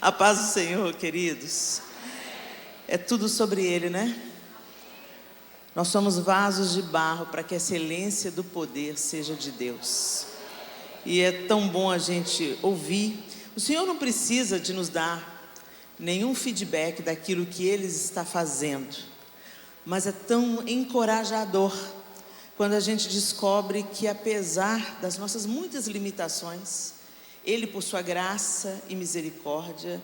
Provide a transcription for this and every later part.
A paz do Senhor, queridos. É tudo sobre Ele, né? Nós somos vasos de barro para que a excelência do poder seja de Deus. E é tão bom a gente ouvir. O Senhor não precisa de nos dar nenhum feedback daquilo que Ele está fazendo, mas é tão encorajador quando a gente descobre que, apesar das nossas muitas limitações, Ele, por sua graça e misericórdia,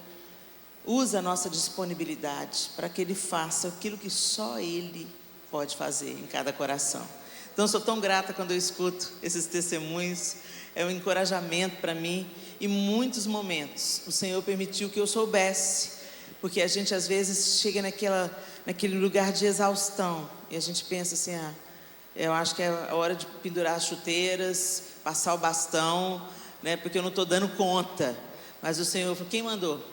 usa a nossa disponibilidade para que Ele faça aquilo que só Ele pode fazer em cada coração. Então, eu sou tão grata quando eu escuto esses testemunhos. É um encorajamento para mim. Em muitos momentos, o Senhor permitiu que eu soubesse, porque a gente às vezes chega naquele lugar de exaustão e a gente pensa assim: eu acho que é a hora de pendurar as chuteiras, passar o bastão, né, porque eu não estou dando conta. Mas o Senhor falou: quem mandou?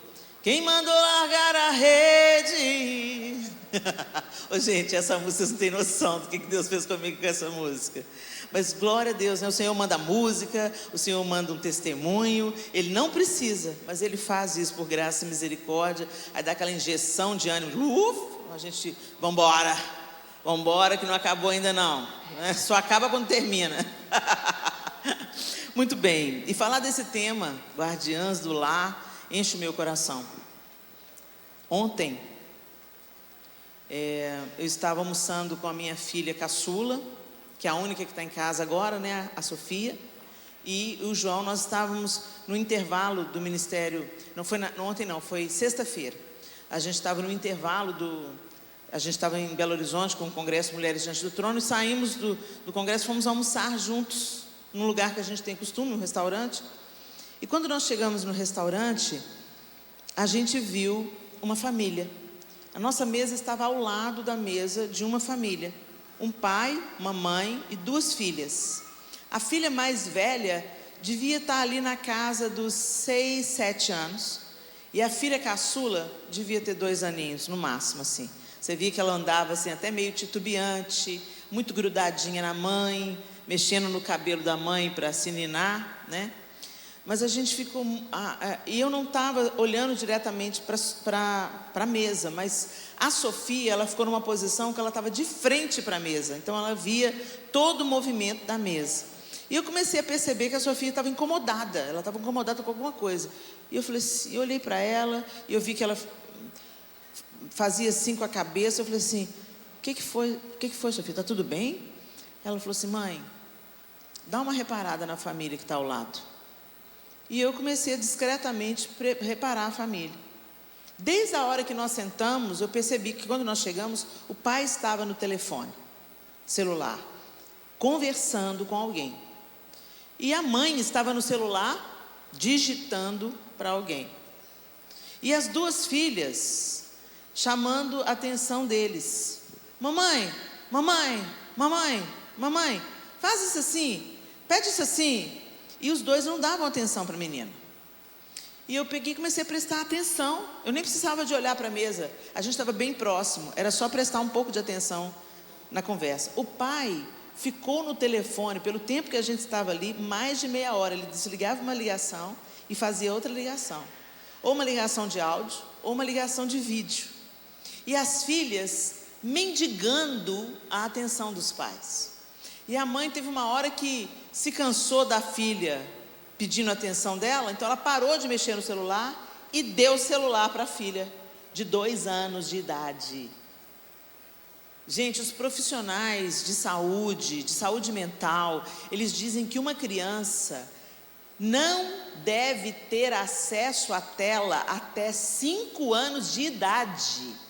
Quem mandou largar a rede? Ô, gente, essa música, vocês não têm noção do que Deus fez comigo com essa música. Mas glória a Deus, né? O Senhor manda música, o Senhor manda um testemunho. Ele não precisa, mas Ele faz isso por graça e misericórdia. Aí dá aquela injeção de ânimo. A gente, vambora que não acabou ainda não, né? Só acaba quando termina. Muito bem, e falar desse tema, guardiãs do lar, enche o meu coração. Ontem, eu estava almoçando com a minha filha caçula, que é a única que está em casa agora, né, a Sofia, e o João. Nós estávamos no intervalo do ministério, ontem não, foi sexta-feira. A gente estava no intervalo a gente estava em Belo Horizonte com o Congresso Mulheres Diante do Trono, e saímos do congresso, fomos almoçar juntos, num lugar que a gente tem costume, um restaurante. E quando nós chegamos no restaurante, a gente viu uma família. A nossa mesa estava ao lado da mesa de uma família. Um pai, uma mãe e duas filhas. A filha mais velha devia estar ali na casa dos 6, 7 anos. E a filha caçula devia ter 2 aninhos, no máximo, assim. Você via que ela andava assim, até meio titubeante, muito grudadinha na mãe, mexendo no cabelo da mãe para se ninar, né? Mas a gente ficou... e eu não estava olhando diretamente para a mesa, mas a Sofia, ela ficou numa posição que ela estava de frente para a mesa. Então, ela via todo o movimento da mesa. E eu comecei a perceber que a Sofia estava incomodada. Ela estava incomodada com alguma coisa. E eu falei assim, eu olhei para ela, e eu vi que ela fazia assim com a cabeça. Eu falei assim: o que foi, Sofia? Está tudo bem? Ela falou assim: mãe, dá uma reparada na família que está ao lado. E eu comecei a discretamente reparar a família. Desde a hora que nós sentamos, eu percebi que quando nós chegamos, o pai estava no telefone celular, conversando com alguém. E a mãe estava no celular, digitando para alguém. E as duas filhas chamando a atenção deles: mamãe, mamãe, mamãe, mamãe, faz isso assim, pede isso assim. E os dois não davam atenção para a menina. E eu peguei e comecei a prestar atenção. Eu nem precisava de olhar para a mesa. A gente estava bem próximo. Era só prestar um pouco de atenção na conversa. O pai ficou no telefone, pelo tempo que a gente estava ali, mais de meia hora. Ele desligava uma ligação e fazia outra ligação. Ou uma ligação de áudio, ou uma ligação de vídeo. E as filhas mendigando a atenção dos pais. E a mãe teve uma hora que se cansou da filha pedindo a atenção dela, então ela parou de mexer no celular e deu o celular para a filha de 2 anos de idade. Gente, os profissionais de saúde mental, eles dizem que uma criança não deve ter acesso à tela até 5 anos de idade.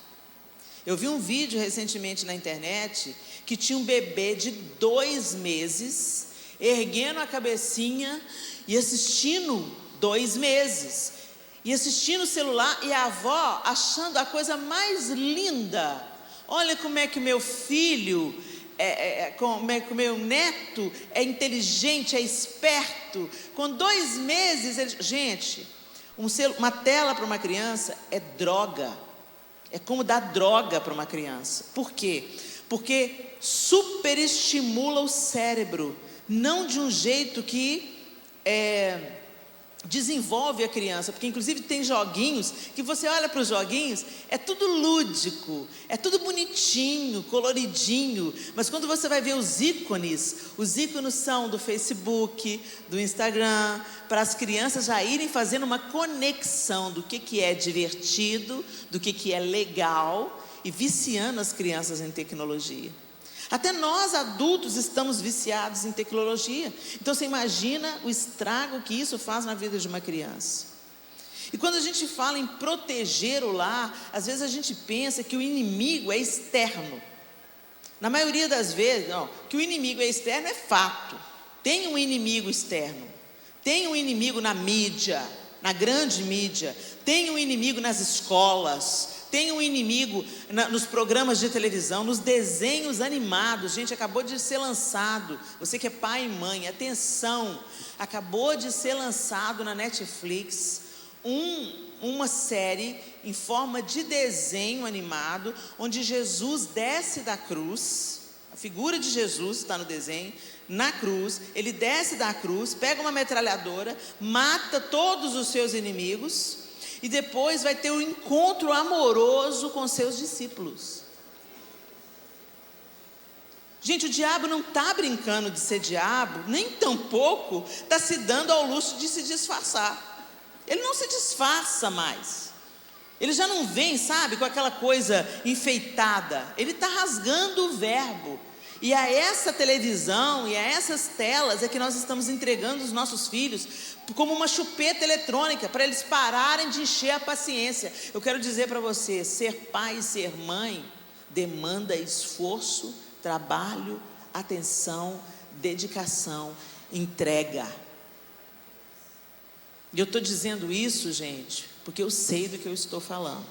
Eu vi um vídeo recentemente na internet que tinha um bebê de 2 meses erguendo a cabecinha e assistindo 2 meses. E assistindo o celular, e a avó achando a coisa mais linda. Olha como é que o meu filho, como é que o meu neto é inteligente, é esperto. Com 2 meses, gente, uma tela para uma criança é droga. É como dar droga para uma criança. Por quê? Porque superestimula o cérebro. Não de um jeito que desenvolve a criança, porque inclusive tem joguinhos que você olha para os joguinhos, é tudo lúdico, é tudo bonitinho, coloridinho, mas quando você vai ver os ícones são do Facebook, do Instagram, para as crianças já irem fazendo uma conexão do que é divertido, do que é legal, e viciando as crianças em tecnologia. Até nós adultos estamos viciados em tecnologia. Então você imagina o estrago que isso faz na vida de uma criança. E quando a gente fala em proteger o lar, às vezes a gente pensa que o inimigo é externo. Na maioria das vezes, que o inimigo é externo é fato. Tem um inimigo externo. Tem um inimigo na mídia, na grande mídia. Tem um inimigo nas escolas. Tem um inimigo nos programas de televisão, nos desenhos animados. Gente, acabou de ser lançado, você que é pai e mãe, atenção, acabou de ser lançado na Netflix uma série em forma de desenho animado, onde Jesus desce da cruz, a figura de Jesus está no desenho, na cruz, ele desce da cruz, pega uma metralhadora, mata todos os seus inimigos, e depois vai ter um encontro amoroso com seus discípulos. Gente, o diabo não está brincando de ser diabo, nem tampouco está se dando ao luxo de se disfarçar. Ele não se disfarça mais. Ele já não vem, sabe, com aquela coisa enfeitada. Ele está rasgando o verbo. E a essa televisão e a essas telas é que nós estamos entregando os nossos filhos como uma chupeta eletrônica, para eles pararem de encher a paciência. Eu quero dizer para você, ser pai e ser mãe demanda esforço, trabalho, atenção, dedicação, entrega. E eu estou dizendo isso, gente, porque eu sei do que eu estou falando.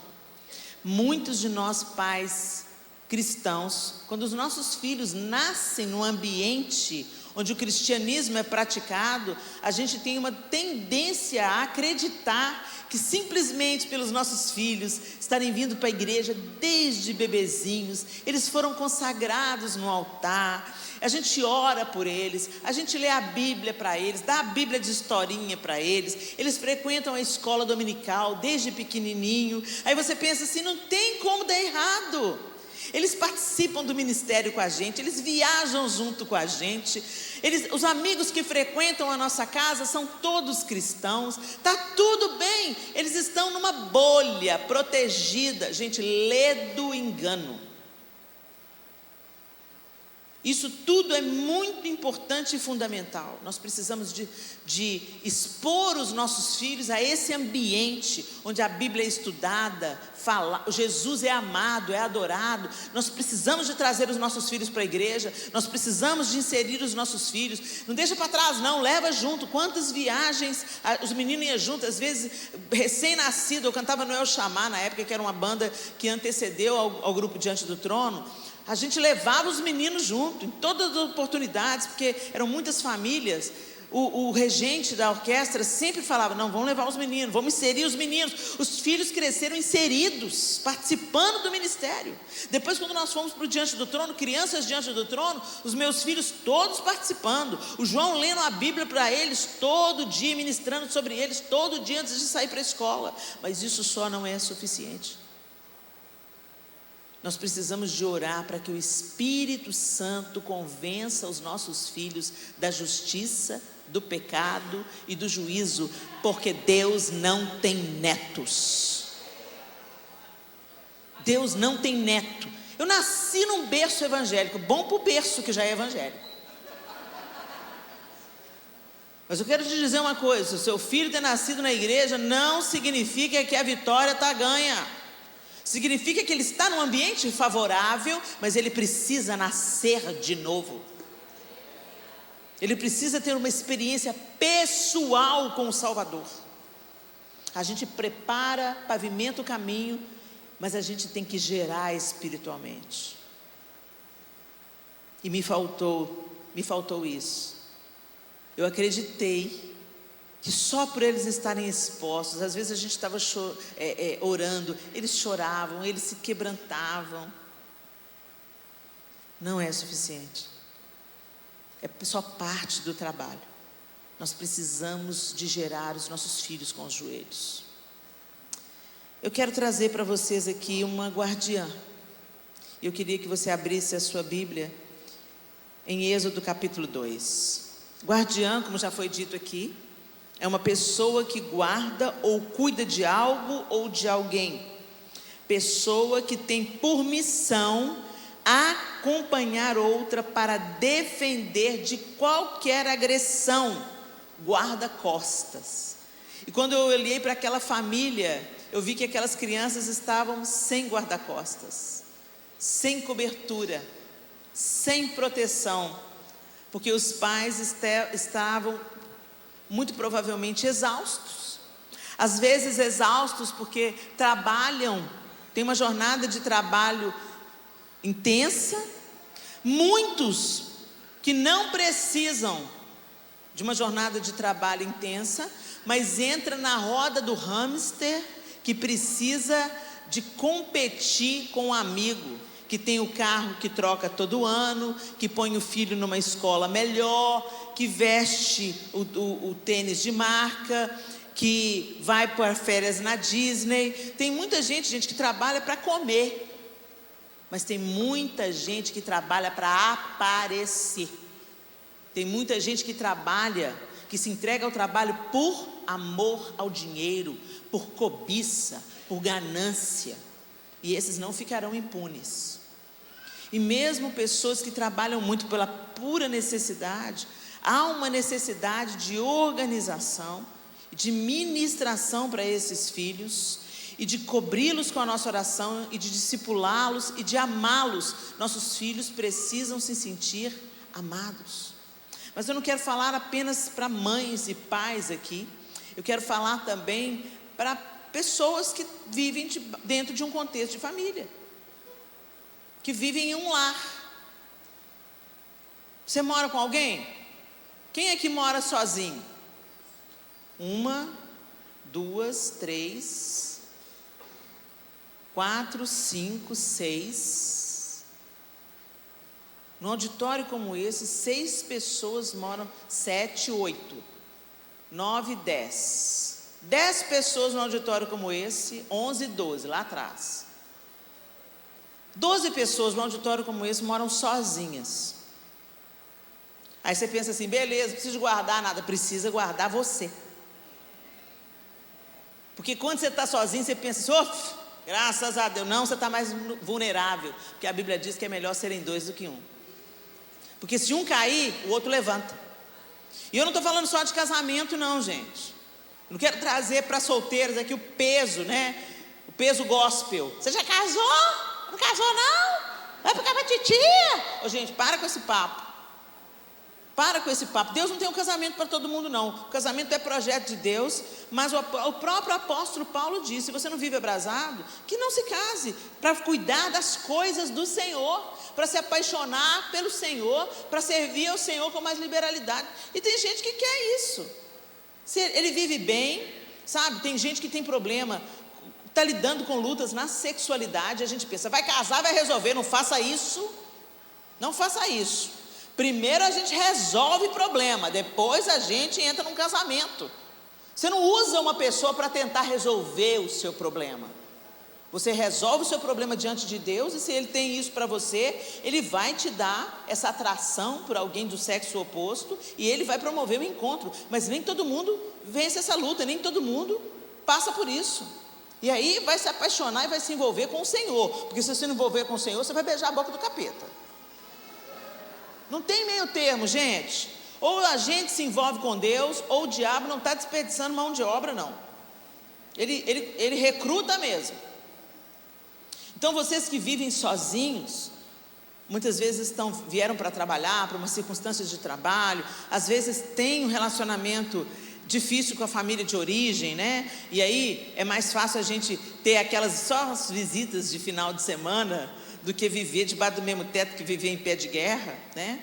Muitos de nós pais cristãos, quando os nossos filhos nascem num ambiente onde o cristianismo é praticado, a gente tem uma tendência a acreditar que simplesmente pelos nossos filhos estarem vindo para a igreja desde bebezinhos, eles foram consagrados no altar, a gente ora por eles, a gente lê a Bíblia para eles, dá a Bíblia de historinha para eles, eles frequentam a escola dominical desde pequenininho. Aí você pensa assim, não tem como dar errado. Eles participam do ministério com a gente, eles viajam junto com a gente, os amigos que frequentam a nossa casa são todos cristãos, está tudo bem, eles estão numa bolha protegida. Gente, lê do engano. Isso tudo é muito importante e fundamental. Nós precisamos de expor os nossos filhos a esse ambiente onde a Bíblia é estudada, Jesus é amado, é adorado. Nós precisamos de trazer os nossos filhos para a igreja, nós precisamos de inserir os nossos filhos. Não deixa para trás não, leva junto. Quantas viagens os meninos iam juntos, às vezes recém-nascido. Eu cantava no El Chamar na época, que era uma banda que antecedeu ao grupo Diante do Trono. A gente levava os meninos junto, em todas as oportunidades, porque eram muitas famílias. O regente da orquestra sempre falava, não, vamos levar os meninos, vamos inserir os meninos. Os filhos cresceram inseridos, participando do ministério. Depois, quando nós fomos para o Diante do Trono, crianças diante do trono, os meus filhos todos participando, o João lendo a Bíblia para eles todo dia, ministrando sobre eles todo dia antes de sair para a escola. Mas isso só não é suficiente. Nós precisamos de orar para que o Espírito Santo convença os nossos filhos da justiça, do pecado e do juízo, porque Deus não tem netos. Deus não tem neto. Eu nasci num berço evangélico, bom para o berço que já é evangélico. Mas eu quero te dizer uma coisa, se o seu filho ter nascido na igreja, não significa que a vitória está ganha. Significa que ele está num ambiente favorável, mas ele precisa nascer de novo. Ele precisa ter uma experiência pessoal com o Salvador. A gente prepara, pavimenta o caminho, mas a gente tem que gerar espiritualmente. E me faltou isso. Eu acreditei que só por eles estarem expostos, às vezes a gente estava orando, eles choravam, eles se quebrantavam. Não é suficiente. É só parte do trabalho. nós precisamos de gerar os nossos filhos com os joelhos. Eu quero trazer para vocês aqui uma guardiã. Eu queria que você abrisse a sua Bíblia em Êxodo capítulo 2. Guardiã, como já foi dito aqui, é uma pessoa que guarda ou cuida de algo ou de alguém. Pessoa que tem por missão acompanhar outra para defender de qualquer agressão. Guarda-costas. E quando eu olhei para aquela família, eu vi que aquelas crianças estavam sem guarda-costas, sem cobertura, sem proteção, porque os pais estavam muito provavelmente exaustos. Às vezes exaustos porque trabalham, tem uma jornada de trabalho intensa. Muitos que não precisam de uma jornada de trabalho intensa, mas entra na roda do hamster, que precisa de competir com um amigo, que tem o carro que troca todo ano, que põe o filho numa escola melhor, que veste o tênis de marca, que vai para férias na Disney. Tem muita gente que trabalha para comer, mas tem muita gente que trabalha para aparecer. Tem muita gente que trabalha, que se entrega ao trabalho por amor ao dinheiro, por cobiça, por ganância. E esses não ficarão impunes. E mesmo pessoas que trabalham muito pela pura necessidade, há uma necessidade de organização, de ministração para esses filhos, e de cobri-los com a nossa oração, e de discipulá-los, e de amá-los. Nossos filhos precisam se sentir amados. Mas eu não quero falar apenas para mães e pais aqui. Eu quero falar também para pessoas que vivem dentro de um contexto de família, que vivem em um lar. Você mora com alguém? Quem é que mora sozinho? 1, 2, 3, 4, 5, 6. No auditório como esse, 6 pessoas moram, 7, 8, 9, 10. 10 pessoas no auditório como esse, 11, 12, lá atrás. 12 pessoas no auditório como esse moram sozinhas. Aí você pensa assim, beleza, não precisa guardar nada. Precisa guardar você. Porque quando você está sozinho, você pensa assim, graças a Deus. Não, você está mais vulnerável. Porque a Bíblia diz que é melhor serem 2 do que 1. Porque se um cair, o outro levanta. E eu não estou falando só de casamento não, gente. Não quero trazer para solteiros aqui o peso, né? O peso gospel. Você já casou? Não casou não? Vai ficar pra titia. Ô, gente, para com esse papo. Para com esse papo. Deus não tem um casamento para todo mundo não. O casamento é projeto de Deus. Mas o próprio apóstolo Paulo disse, se você não vive abrasado, que não se case, para cuidar das coisas do Senhor, para se apaixonar pelo Senhor, para servir ao Senhor com mais liberalidade. E tem gente que quer isso. Ele vive bem, sabe? Tem gente que tem problema, está lidando com lutas na sexualidade. A gente pensa, vai casar, vai resolver. Não faça isso. Não faça isso. Primeiro a gente resolve o problema, depois a gente entra num casamento. Você não usa uma pessoa para tentar resolver o seu problema. Você resolve o seu problema diante de Deus, e se Ele tem isso para você, Ele vai te dar essa atração por alguém do sexo oposto, e Ele vai promover o encontro. Mas nem todo mundo vence essa luta, nem todo mundo passa por isso. E aí vai se apaixonar e vai se envolver com o Senhor, porque se você não envolver com o Senhor, você vai beijar a boca do capeta. Não tem meio termo, gente. Ou a gente se envolve com Deus, ou o diabo não está desperdiçando mão de obra, não. Ele recruta mesmo. Então vocês que vivem sozinhos, muitas vezes vieram para trabalhar, para uma circunstância de trabalho, às vezes tem um relacionamento difícil com a família de origem, né? E aí é mais fácil a gente ter aquelas só as visitas de final de semana, do que viver debaixo do mesmo teto que viver em pé de guerra, né?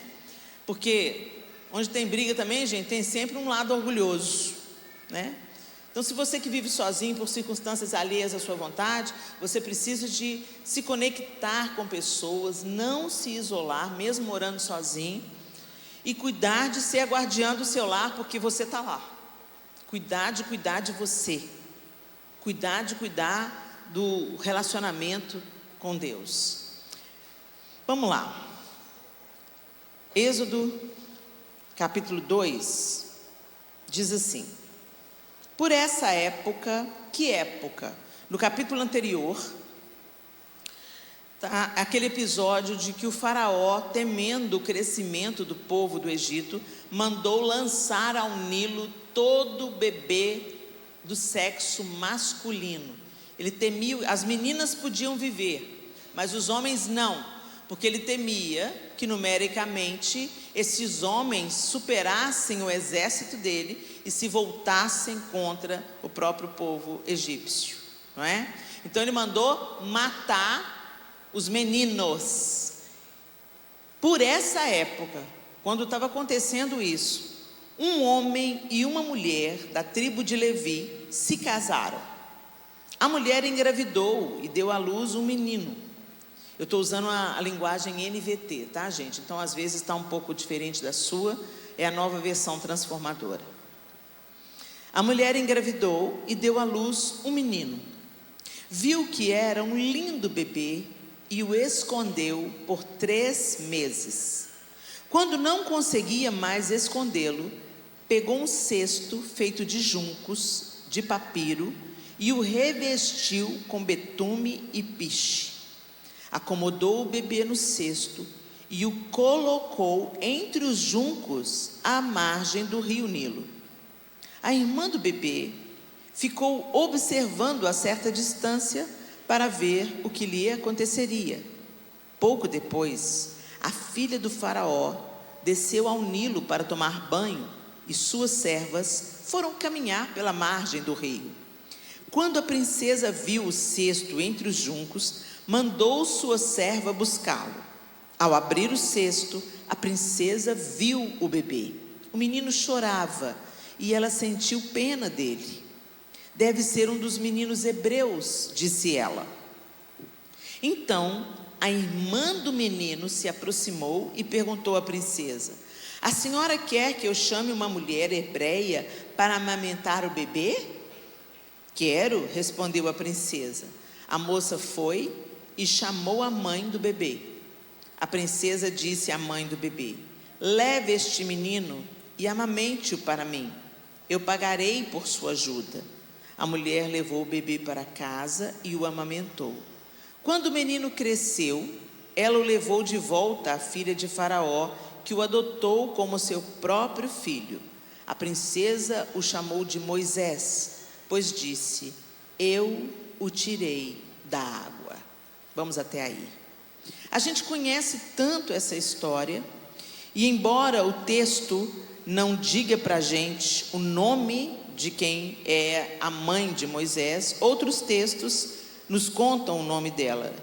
Porque onde tem briga também, gente, tem sempre um lado orgulhoso, né? Então, se você que vive sozinho por circunstâncias alheias à sua vontade, você precisa de se conectar com pessoas, não se isolar, mesmo morando sozinho, e cuidar de ser a guardiã do seu lar, porque você está lá. Cuidar de você. Cuidar do relacionamento com Deus. Vamos lá. Êxodo, capítulo 2, diz assim: por essa época, que época? No capítulo anterior, tá aquele episódio de que o faraó, temendo o crescimento do povo do Egito, mandou lançar ao Nilo todo bebê do sexo masculino. Ele temia, as meninas podiam viver, mas os homens não, porque ele temia que numericamente esses homens superassem o exército dele e se voltassem contra o próprio povo egípcio, não é? Então ele mandou matar os meninos. Por essa época, quando estava acontecendo isso, um homem e uma mulher da tribo de Levi se casaram. A mulher engravidou e deu à luz um menino. Eu estou usando a linguagem NVT, tá, gente? Então, às vezes está um pouco diferente da sua, é a nova versão transformadora. A mulher engravidou e deu à luz um menino. Viu que era um lindo bebê e o escondeu por 3 meses. Quando não conseguia mais escondê-lo, pegou um cesto feito de juncos, de papiro, e o revestiu com betume e piche. Acomodou o bebê no cesto e o colocou entre os juncos à margem do rio Nilo. A irmã do bebê ficou observando a certa distância para ver o que lhe aconteceria. Pouco depois, a filha do faraó desceu ao Nilo para tomar banho e suas servas foram caminhar pela margem do rio. Quando a princesa viu o cesto entre os juncos, mandou sua serva buscá-lo. Ao abrir o cesto, a princesa viu o bebê. O menino chorava e ela sentiu pena dele. Deve ser um dos meninos hebreus, disse ela. Então, a irmã do menino se aproximou e perguntou à princesa: a senhora quer que eu chame uma mulher hebreia para amamentar o bebê? Quero, respondeu a princesa. A moça foi e chamou a mãe do bebê. A princesa disse à mãe do bebê: leve este menino e amamente-o para mim. Eu pagarei por sua ajuda. A mulher levou o bebê para casa e o amamentou. Quando o menino cresceu, ela o levou de volta à filha de Faraó, que o adotou como seu próprio filho. A princesa o chamou de Moisés, pois disse: eu o tirei da água. Vamos até aí. A gente conhece tanto essa história, e embora o texto não diga para a gente o nome de quem é a mãe de Moisés, outros textos nos contam o nome dela.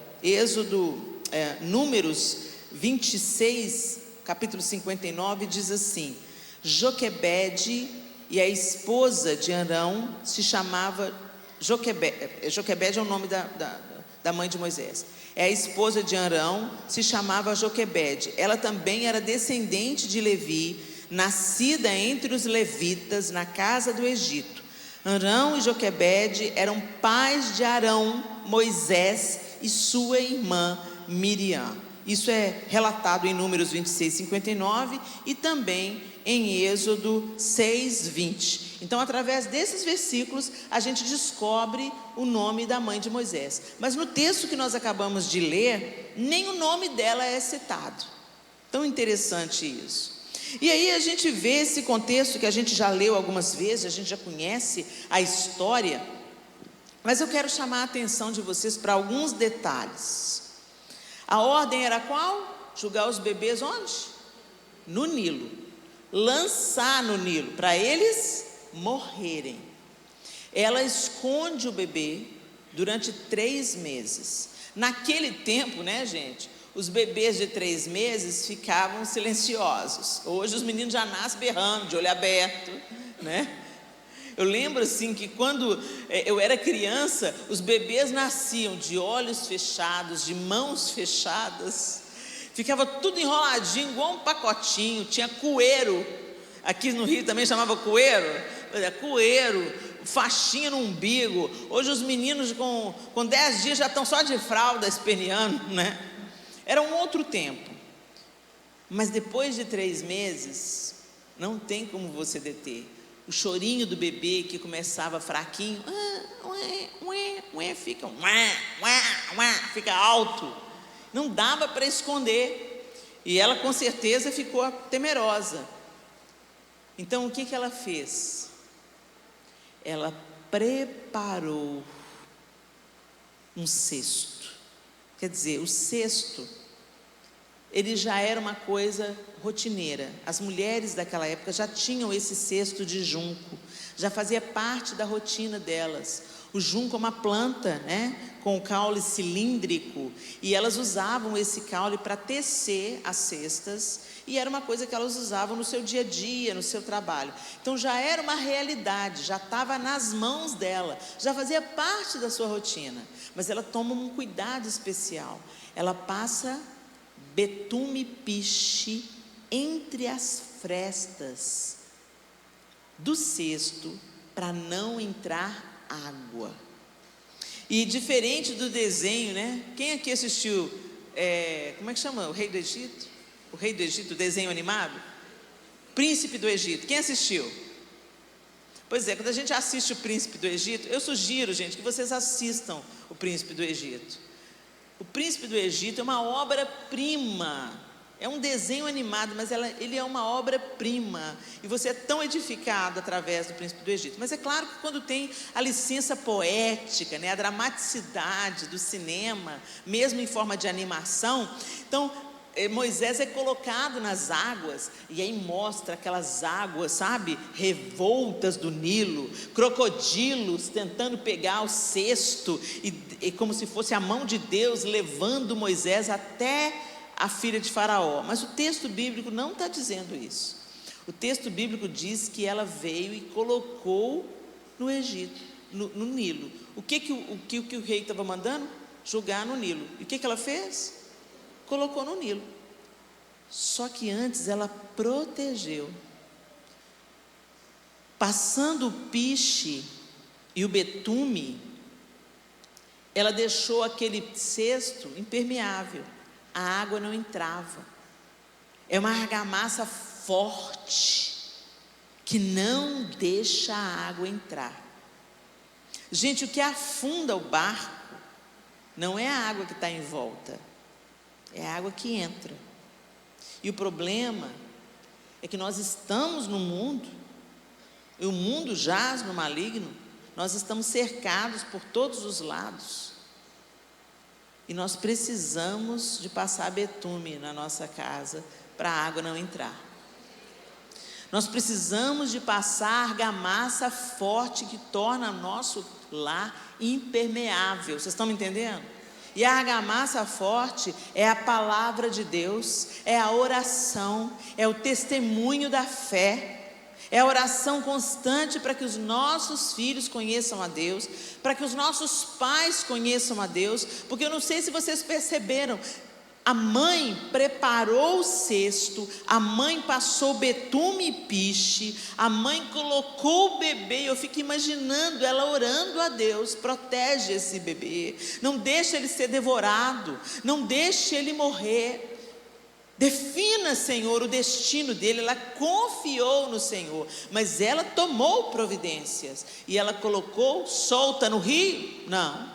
Números 26, capítulo 59, diz assim: Joquebede, e a esposa de Arão se chamava Joquebede. Joquebede é o nome da mãe de Moisés. A esposa de Arão se chamava Joquebede. Ela também era descendente de Levi, nascida entre os levitas na casa do Egito. Arão e Joquebede eram pais de Arão, Moisés e sua irmã Miriam. Isso é relatado em Números 26, 59 e também em Êxodo 6, 20. Então, através desses versículos, a gente descobre o nome da mãe de Moisés. Mas no texto que nós acabamos de ler, nem o nome dela é citado. Tão interessante isso. E aí a gente vê esse contexto que a gente já leu algumas vezes, a gente já conhece a história, mas eu quero chamar a atenção de vocês para alguns detalhes. A ordem era qual? Jogar os bebês onde? No Nilo. Lançar no Nilo, para eles morrerem. Ela esconde o bebê durante 3 meses. Naquele tempo, né, gente, os bebês de 3 meses ficavam silenciosos. Hoje os meninos já nascem berrando, de olho aberto, né? Eu lembro assim que quando eu era criança, os bebês nasciam de olhos fechados, de mãos fechadas, ficava tudo enroladinho, igual um pacotinho, tinha coeiro, aqui no Rio também chamava coeiro, faixinha no umbigo. Hoje os meninos com 10 dias já estão só de fralda esperneando, né? Era um outro tempo, mas depois de 3 meses, não tem como você deter. O chorinho do bebê que começava fraquinho, fica alto, não dava para esconder, e ela com certeza ficou temerosa. Então o que ela fez? Ela preparou um cesto. Quer dizer, o cesto, ele já era uma coisa rotineira. As mulheres daquela época já tinham esse cesto de junco, já fazia parte da rotina delas. O junco é uma planta, né, com o caule cilíndrico, e elas usavam esse caule para tecer as cestas, e era uma coisa que elas usavam no seu dia a dia, no seu trabalho. Então já era uma realidade, já estava nas mãos dela, já fazia parte da sua rotina. Mas ela toma um cuidado especial. Ela passa betume piche entre as frestas do cesto para não entrar água. E diferente do desenho, né? Quem aqui assistiu, como é que chama? O Rei do Egito? O Rei do Egito, desenho animado? Príncipe do Egito. Quem assistiu? Pois é, quando a gente assiste o Príncipe do Egito, eu sugiro, gente, que vocês assistam o Príncipe do Egito. O Príncipe do Egito é uma obra-prima. É um desenho animado, mas ele é uma obra-prima, e você é tão edificado através do Príncipe do Egito. Mas é claro que quando tem a licença poética, né, a dramaticidade do cinema, mesmo em forma de animação, então Moisés é colocado nas águas, e aí mostra aquelas águas, sabe, revoltas do Nilo, crocodilos tentando pegar o cesto, e como se fosse a mão de Deus levando Moisés até a filha de Faraó. Mas o texto bíblico não está dizendo isso. O texto bíblico diz que ela veio e colocou no Egito, no Nilo. O que o rei estava mandando? Julgar no Nilo. E o que ela fez? Colocou no Nilo. Só que antes ela protegeu. Passando o piche e o betume, ela deixou aquele cesto impermeável. A água não entrava. É uma argamassa forte que não deixa a água entrar. Gente, o que afunda o barco não é a água que está em volta, é a água que entra. E o problema é que nós estamos no mundo, e o mundo jaz no maligno. Nós estamos cercados por todos os lados. E nós precisamos de passar betume na nossa casa para a água não entrar. Nós precisamos de passar argamassa forte que torna nosso lar impermeável. Vocês estão me entendendo? E a argamassa forte é a palavra de Deus, é a oração, é o testemunho da fé. É a oração constante para que os nossos filhos conheçam a Deus, para que os nossos pais conheçam a Deus, porque eu não sei se vocês perceberam, a mãe preparou o cesto, a mãe passou betume e piche, a mãe colocou o bebê, eu fico imaginando ela orando a Deus: protege esse bebê, não deixa ele ser devorado, não deixe ele morrer. Defina, Senhor, o destino dele. Ela confiou no Senhor, mas ela tomou providências. E ela colocou solta no rio? Não.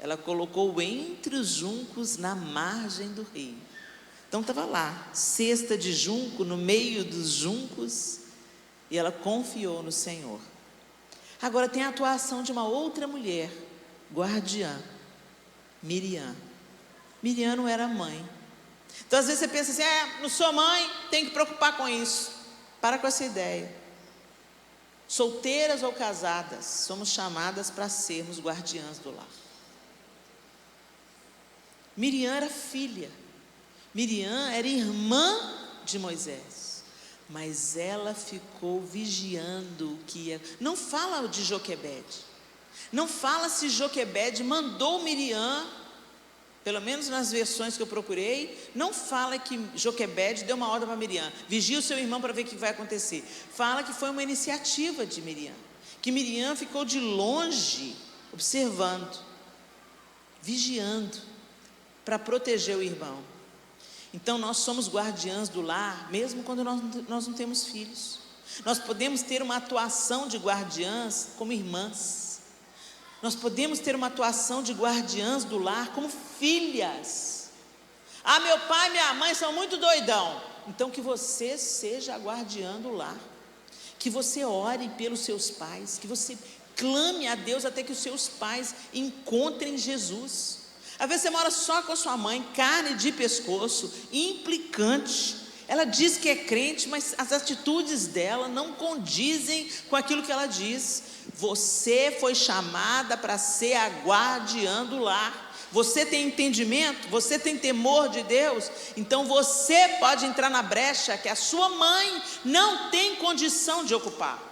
Ela colocou entre os juncos na margem do rio. Então estava lá, cesta de junco no meio dos juncos, e ela confiou no Senhor. Agora tem a atuação de uma outra mulher, guardiã, Miriam. Miriam não era mãe. Então às vezes você pensa assim: não sou mãe, tem que preocupar com isso. Para com essa ideia. Solteiras ou casadas, somos chamadas para sermos guardiãs do lar. Miriam era filha, Miriam era irmã de Moisés, mas ela ficou vigiando o que ia. Não fala de Joquebede, não fala se Joquebede mandou Miriam Pelo menos nas versões que eu procurei, não fala que Joquebede deu uma ordem para Miriam: vigia o seu irmão para ver o que vai acontecer. Fala que foi uma iniciativa de Miriam, que Miriam ficou de longe, observando, vigiando, para proteger o irmão. Então nós somos guardiãs do lar, mesmo quando nós não temos filhos. Nós podemos ter uma atuação de guardiãs como irmãs. Nós podemos ter uma atuação de guardiãs do lar como filhas. Ah, meu pai e minha mãe são muito doidão. Então que você seja a guardiã do lar. Que você ore pelos seus pais. Que você clame a Deus até que os seus pais encontrem Jesus. Às vezes você mora só com a sua mãe, carne de pescoço, implicante. Ela diz que é crente, mas as atitudes dela não condizem com aquilo que ela diz. Você foi chamada para ser a guardiã do lar. Você tem entendimento? Você tem temor de Deus? Então você pode entrar na brecha que a sua mãe não tem condição de ocupar.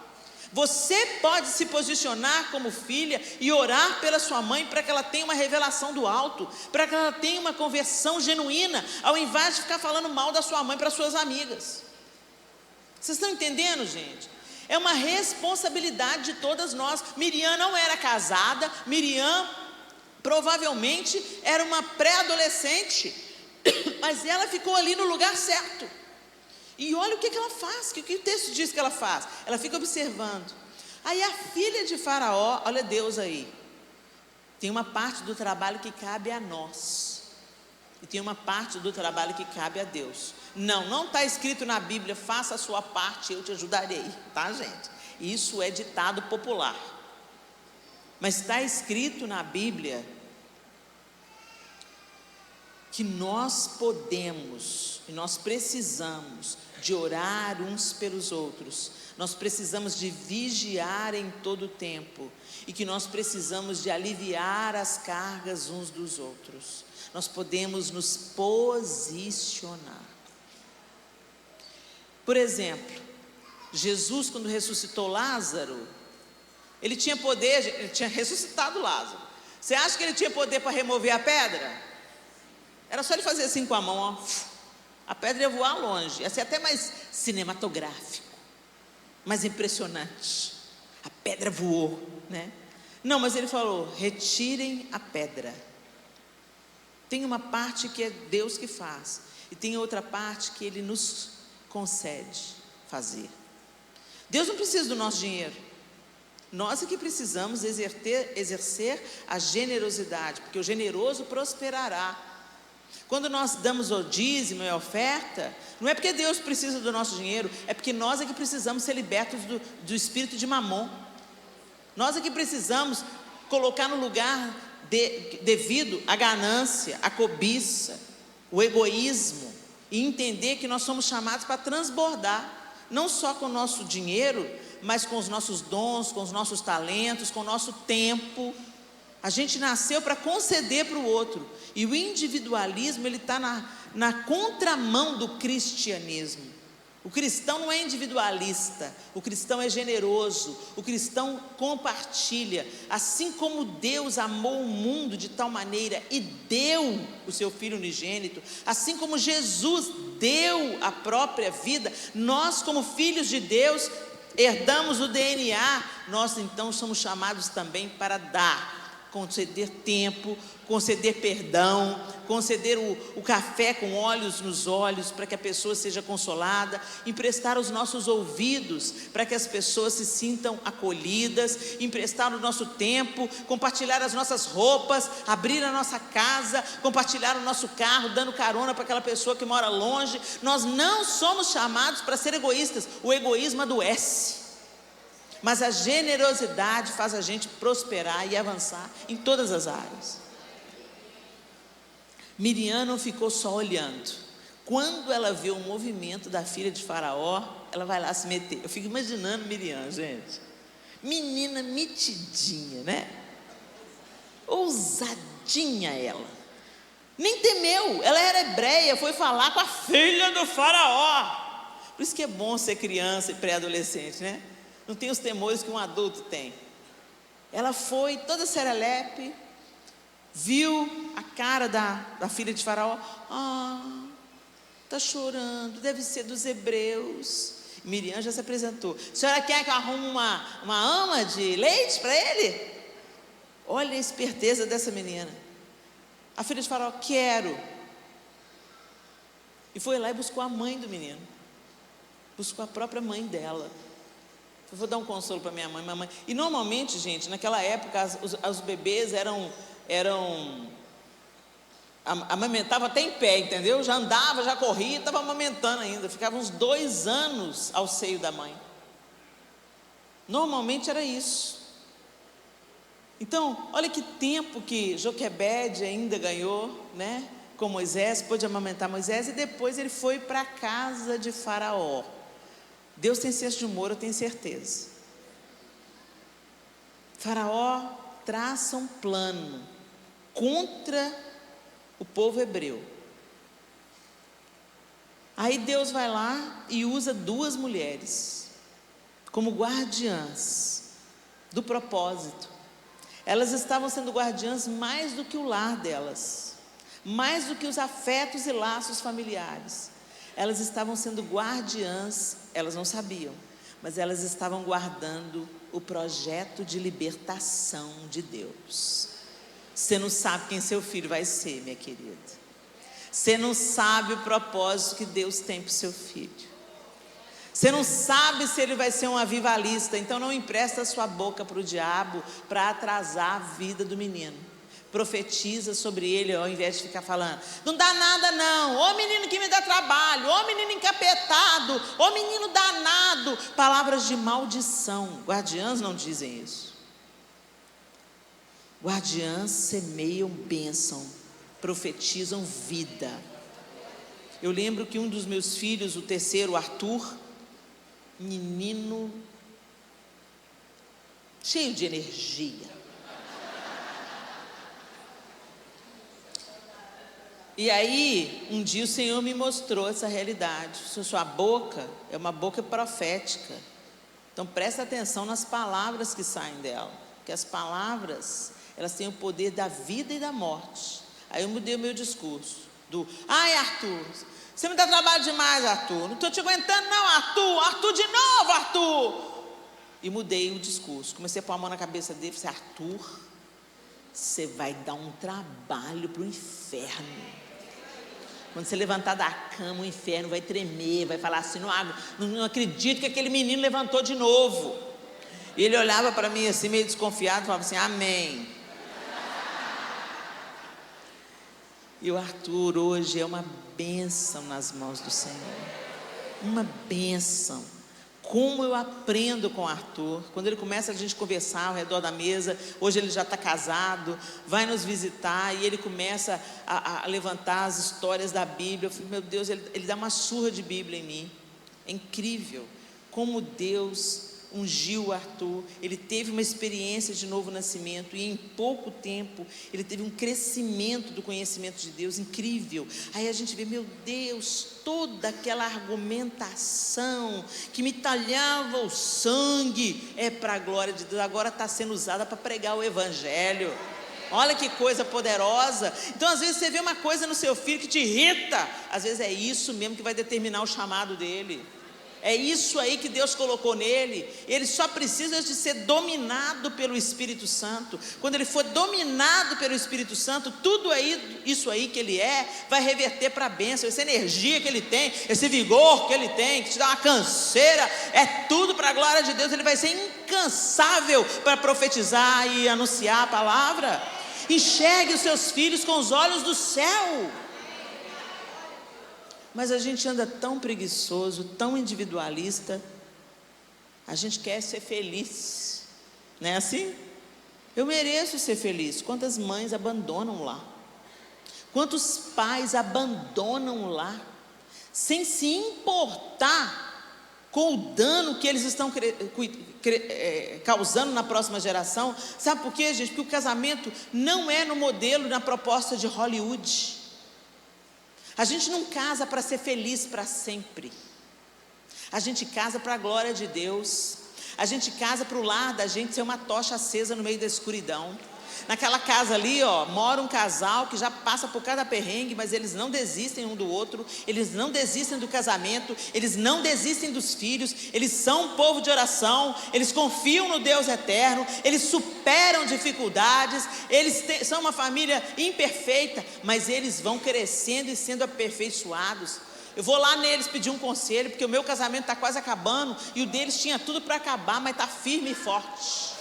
Você pode se posicionar como filha e orar pela sua mãe para que ela tenha uma revelação do alto, para que ela tenha uma conversão genuína, ao invés de ficar falando mal da sua mãe para suas amigas. Vocês estão entendendo, gente? É uma responsabilidade de todas nós. Miriam não era casada, Miriam provavelmente era uma pré-adolescente, mas ela ficou ali no lugar certo. E olha o que ela faz, o que o texto diz que ela faz. Ela fica observando. Aí a filha de Faraó, olha Deus aí. Tem uma parte do trabalho que cabe a nós. E tem uma parte do trabalho que cabe a Deus. Não está escrito na Bíblia: faça a sua parte, eu te ajudarei. Tá, gente? Isso é ditado popular. Mas está escrito na Bíblia que nós podemos e nós precisamos de orar uns pelos outros, nós precisamos de vigiar em todo o tempo, e que nós precisamos de aliviar as cargas uns dos outros. Nós podemos nos posicionar. Por exemplo, Jesus, quando ressuscitou Lázaro, ele tinha poder, ele tinha ressuscitado Lázaro. Você acha que ele tinha poder para remover a pedra? Era só ele fazer assim com a mão, ó, a pedra ia voar longe. Ia ser até mais cinematográfico, mais impressionante. A pedra voou, né? Não, mas ele falou: retirem a pedra. Tem uma parte que é Deus que faz, e tem outra parte que Ele nos concede fazer. Deus não precisa do nosso dinheiro. Nós é que precisamos exercer a generosidade, porque o generoso prosperará. Quando nós damos o dízimo e a oferta, não é porque Deus precisa do nosso dinheiro, é porque nós é que precisamos ser libertos do espírito de mamon. Nós é que precisamos colocar no lugar devido a ganância, a cobiça, o egoísmo, e entender que nós somos chamados para transbordar, não só com o nosso dinheiro, mas com os nossos dons, com os nossos talentos, com o nosso tempo. A gente nasceu para conceder para o outro, e o individualismo ele está na contramão do cristianismo. O cristão não é individualista, o cristão é generoso, o cristão compartilha. Assim como Deus amou o mundo de tal maneira e deu o seu Filho unigênito, assim como Jesus deu a própria vida, nós, como filhos de Deus, herdamos o DNA, nós então somos chamados também para dar, conceder tempo, conceder perdão, conceder o café com óleos nos olhos para que a pessoa seja consolada, emprestar os nossos ouvidos para que as pessoas se sintam acolhidas, emprestar o nosso tempo, compartilhar as nossas roupas, abrir a nossa casa, compartilhar o nosso carro, dando carona para aquela pessoa que mora longe. Nós não somos chamados para ser egoístas, o egoísmo adoece. Mas a generosidade faz a gente prosperar e avançar em todas as áreas. Miriam não ficou só olhando. Quando ela vê o movimento da filha de Faraó, ela vai lá se meter. Eu fico imaginando Miriam, gente. Menina metidinha, né? Ousadinha ela. Nem temeu. Ela era hebreia, foi falar com a filha do Faraó. Por isso que é bom ser criança e pré-adolescente, né? Não tem os temores que um adulto tem. Ela foi toda serelepe, viu a cara da filha de Faraó. Está chorando, deve ser dos hebreus. Miriam já se apresentou. A senhora quer que eu arrume uma ama de leite para ele? Olha a esperteza dessa menina. A filha de Faraó, quero. E foi lá e buscou a mãe do menino. Buscou a própria mãe dela. Eu vou dar um consolo para minha mãe. E normalmente, gente, naquela época, os bebês amamentava até em pé, entendeu? Já andava, já corria, estava amamentando ainda. Ficava uns 2 anos ao seio da mãe. Normalmente era isso. Então, olha que tempo que Joquebede ainda ganhou, né? Com Moisés, pôde amamentar Moisés, e depois ele foi para a casa de Faraó. Deus tem senso de humor, eu tenho certeza. Faraó traça um plano contra o povo hebreu. Aí Deus vai lá e usa 2 mulheres como guardiãs do propósito. Elas estavam sendo guardiãs mais do que o lar delas, mais do que os afetos e laços familiares. Elas estavam sendo guardiãs, elas não sabiam, mas elas estavam guardando o projeto de libertação de Deus. Você não sabe quem seu filho vai ser, minha querida. Você não sabe o propósito que Deus tem para o seu filho. Você não sabe se ele vai ser um avivalista. Então não empresta a sua boca para o diabo para atrasar a vida do menino. Profetiza sobre ele ao invés de ficar falando: não dá nada não, ô menino que me dá trabalho, ô menino encapetado, ô menino danado. Palavras de maldição. Guardiãs não dizem isso. Guardiãs semeiam bênção, profetizam vida. Eu lembro que um dos meus filhos, o terceiro, Arthur, menino cheio de energia. E aí, um dia o Senhor me mostrou essa realidade. Sua boca é uma boca profética. Então presta atenção nas palavras que saem dela, porque as palavras, elas têm o poder da vida e da morte. Aí eu mudei o meu discurso ai Arthur, você me dá trabalho demais, Arthur, não estou te aguentando não, Arthur de novo, Arthur. E mudei o discurso, comecei a pôr a mão na cabeça dele e falei: Arthur, você vai dar um trabalho para o inferno. Quando você levantar da cama, o inferno vai tremer, vai falar assim: não acredito que aquele menino levantou de novo. E ele olhava para mim assim, meio desconfiado, falava assim: amém. E o Arthur hoje é uma bênção nas mãos do Senhor. Uma bênção. Como eu aprendo com o Arthur, quando ele começa a gente conversar ao redor da mesa. Hoje ele já está casado, vai nos visitar, e ele começa a levantar as histórias da Bíblia. Eu falei: meu Deus, ele dá uma surra de Bíblia em mim. É incrível como Deus ungiu o Arthur. Ele teve uma experiência de novo nascimento, e em pouco tempo ele teve um crescimento do conhecimento de Deus incrível. Aí a gente vê: meu Deus, toda aquela argumentação que me talhava o sangue é para a glória de Deus, agora está sendo usada para pregar o Evangelho. Olha que coisa poderosa. Então às vezes você vê uma coisa no seu filho que te irrita, às vezes é isso mesmo que vai determinar o chamado dele. É isso aí que Deus colocou nele. Ele só precisa de ser dominado pelo Espírito Santo. Quando ele for dominado pelo Espírito Santo, tudo aí, isso aí que ele vai reverter para a bênção. Essa energia que ele tem, esse vigor que ele tem, que te dá uma canseira, é tudo para a glória de Deus. Ele vai ser incansável para profetizar e anunciar a palavra. Enxergue os seus filhos com os olhos do céu. Mas a gente anda tão preguiçoso, tão individualista. A gente quer ser feliz, não é assim? Eu mereço ser feliz. Quantas mães abandonam lá? Quantos pais abandonam lá, sem se importar com o dano que eles estão causando na próxima geração? Sabe por quê, gente? Porque o casamento não é no modelo, na proposta de Hollywood. A gente não casa para ser feliz para sempre. A gente casa para a glória de Deus. A gente casa para o lar da gente ser uma tocha acesa no meio da escuridão. Naquela casa ali, ó, mora um casal que já passa por cada perrengue, mas eles não desistem um do outro, eles não desistem do casamento, eles não desistem dos filhos, eles são um povo de oração, eles confiam no Deus eterno, eles superam dificuldades, são uma família imperfeita, mas eles vão crescendo e sendo aperfeiçoados. Eu vou lá neles pedir um conselho, porque o meu casamento está quase acabando, e o deles tinha tudo para acabar, mas está firme e forte.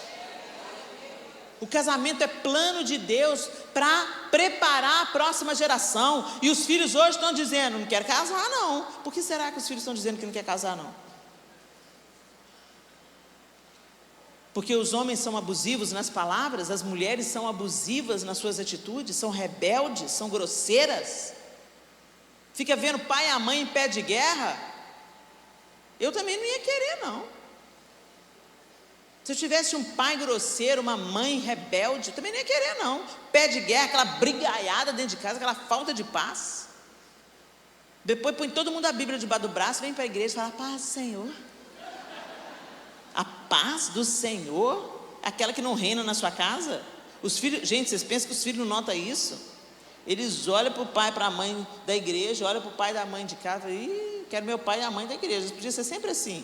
O casamento é plano de Deus para preparar a próxima geração. E os filhos hoje estão dizendo, não quero casar não. Por que será que os filhos estão dizendo que não quer casar não? Porque os homens são abusivos nas palavras, as mulheres são abusivas nas suas atitudes, são rebeldes, são grosseiras. Fica vendo o pai e a mãe em pé de guerra. Eu também não ia querer não. Se eu tivesse um pai grosseiro, uma mãe rebelde, eu também não ia querer não. Pé de guerra, aquela brigaiada dentro de casa, aquela falta de paz. Depois põe todo mundo a Bíblia debaixo do braço, vem para a igreja e fala, paz do Senhor. A paz do Senhor, aquela que não reina na sua casa. Os filhos, gente, vocês pensam que os filhos não notam isso? Eles olham para o pai e para a mãe da igreja, olham para o pai e da mãe de casa, e quero meu pai e a mãe da igreja. Isso podia ser sempre assim.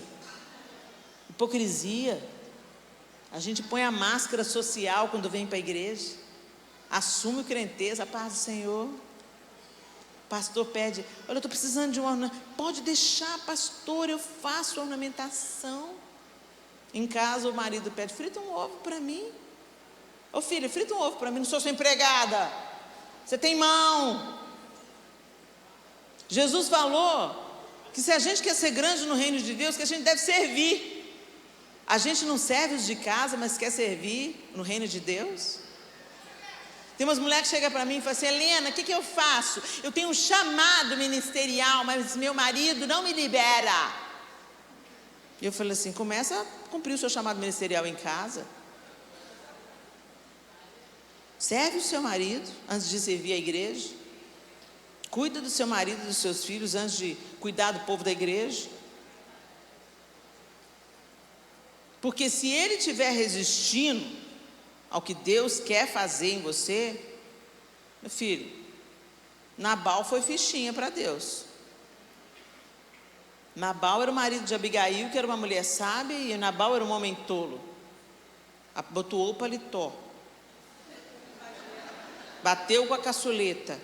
Hipocrisia. A gente põe a máscara social quando vem para a igreja, assume o crenteza, a paz do Senhor. O pastor pede, olha, eu estou precisando de um ornamento. Pode deixar, pastor, eu faço ornamentação. Em casa o marido pede, frita um ovo para mim. Ô filha, frita um ovo para mim, não sou sua empregada, você tem mão. Jesus falou que se a gente quer ser grande no reino de Deus, que a gente deve servir. A gente não serve os de casa, mas quer servir no reino de Deus. Tem umas mulheres que chegam para mim e falam assim, Helena, o que eu faço? Eu tenho um chamado ministerial, mas meu marido não me libera. E eu falei assim, começa a cumprir o seu chamado ministerial em casa. Serve o seu marido antes de servir a igreja. Cuida do seu marido e dos seus filhos antes de cuidar do povo da igreja. Porque se ele estiver resistindo ao que Deus quer fazer em você, meu filho, Nabal foi fichinha para Deus. Nabal era o marido de Abigail, que era uma mulher sábia, e Nabal era um homem tolo. Abotoou o paletó, bateu com a caçuleta,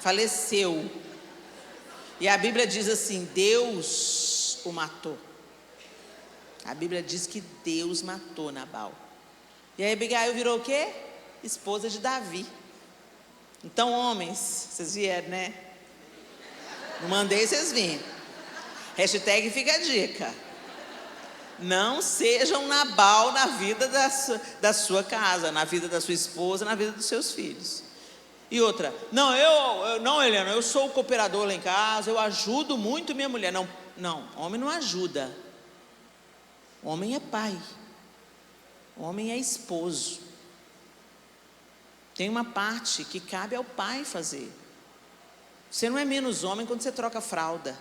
faleceu. E a Bíblia diz assim, Deus o matou. A Bíblia diz que Deus matou Nabal. E aí Abigail virou o quê? Esposa de Davi. Então, homens, vocês vieram, né? Não mandei vocês virem. Hashtag fica a dica. Não sejam Nabal na vida da sua casa, na vida da sua esposa, na vida dos seus filhos. E outra, não, Helena, eu sou o cooperador lá em casa, eu ajudo muito minha mulher. Não, homem não ajuda. Homem é pai, homem é esposo. Tem uma parte que cabe ao pai fazer. Você não é menos homem quando você troca fralda.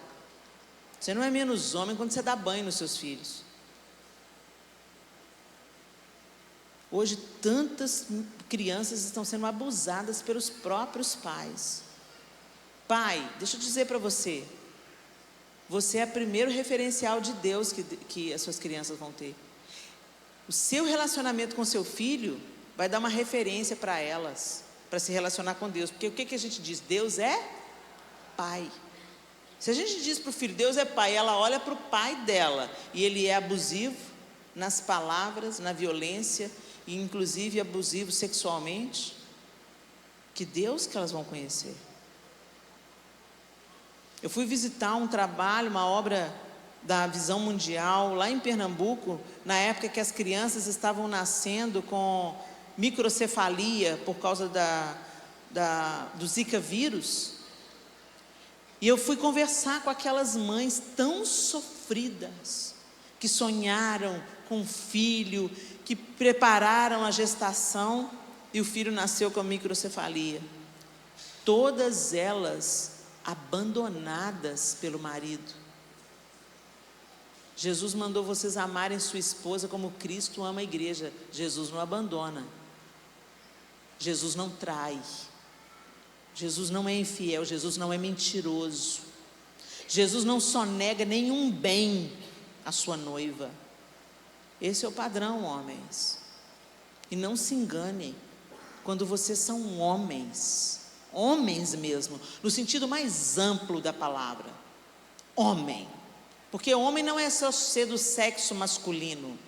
Você não é menos homem quando você dá banho nos seus filhos. Hoje tantas crianças estão sendo abusadas pelos próprios pais. Pai, deixa eu dizer para você, você é o primeiro referencial de Deus que as suas crianças vão ter. O seu relacionamento com seu filho vai dar uma referência para elas, para se relacionar com Deus. Porque o que a gente diz? Deus é pai. Se a gente diz para o filho, Deus é pai, ela olha para o pai dela, e ele é abusivo nas palavras, na violência, e inclusive abusivo sexualmente, que Deus que elas vão conhecer. Eu fui visitar um trabalho, uma obra da Visão Mundial, lá em Pernambuco, na época que as crianças estavam nascendo com microcefalia, por causa do Zika vírus. E eu fui conversar com aquelas mães tão sofridas, que sonharam com um filho, que prepararam a gestação, e o filho nasceu com microcefalia. Todas elas abandonadas pelo marido. Jesus mandou vocês amarem sua esposa como Cristo ama a igreja. Jesus não abandona. Jesus não trai, Jesus não é infiel, Jesus não é mentiroso, Jesus não só nega nenhum bem à sua noiva. Esse é o padrão, homens. E não se engane, quando vocês são homens, homens mesmo, no sentido mais amplo da palavra, homem, porque homem não é só ser do sexo masculino.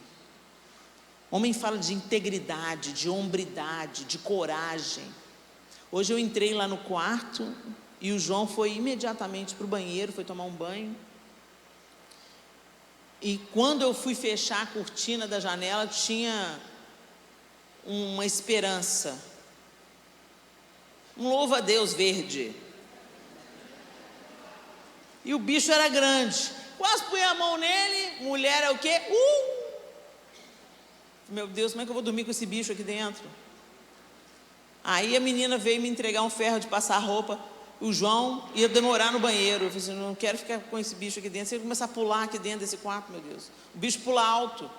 Homem fala de integridade, de hombridade, de coragem. Hoje eu entrei lá no quarto e o João foi imediatamente para o banheiro, foi tomar um banho. E quando eu fui fechar a cortina da janela, tinha uma esperança, um louva-a-Deus verde. E o bicho era grande. Quase pus a mão nele, mulher é o quê? Meu Deus, como é que eu vou dormir com esse bicho aqui dentro? Aí a menina veio me entregar um ferro de passar roupa. O João ia demorar no banheiro. Eu falei assim, não quero ficar com esse bicho aqui dentro. Você vai começar a pular aqui dentro desse quarto, meu Deus. O bicho pula alto.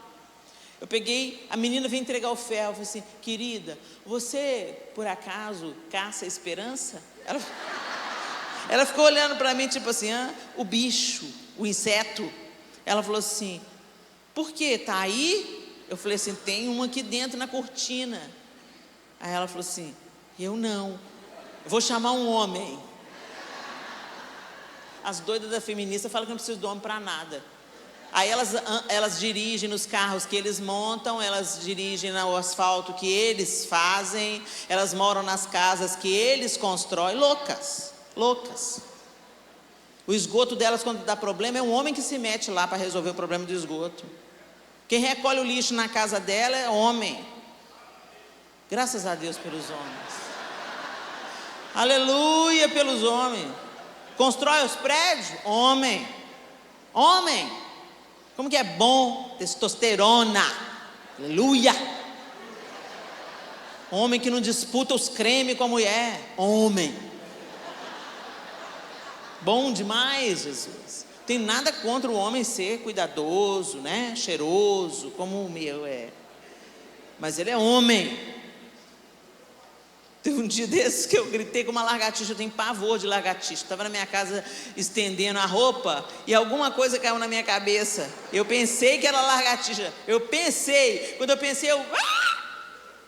Eu peguei, a menina veio entregar o ferro. Eu falei assim, querida, você por acaso caça a esperança? Ela ficou olhando para mim tipo assim, o bicho, o inseto. Ela falou assim, por quê? Tá aí? Eu falei assim, tem uma aqui dentro na cortina. Aí ela falou assim, eu não, vou chamar um homem. As doidas da feminista falam que não precisa do homem para nada. Aí elas dirigem nos carros que eles montam, elas dirigem no asfalto que eles fazem, elas moram nas casas que eles constroem, loucas. O esgoto delas, quando dá problema, é um homem que se mete lá para resolver o problema do esgoto. Quem recolhe o lixo na casa dela é homem. Graças a Deus pelos homens. Aleluia pelos homens. Constrói os prédios? Homem. Como que é bom? Testosterona. Aleluia. Homem que não disputa os cremes com a mulher. Homem. Bom demais, Jesus. Tem nada contra o homem ser cuidadoso, né? Cheiroso, como o meu é. Mas ele é homem. Teve um dia desses que eu gritei com uma lagartixa. Eu tenho pavor de lagartixa. Estava na minha casa estendendo a roupa e alguma coisa caiu na minha cabeça. Eu pensei que era lagartixa. Quando eu pensei,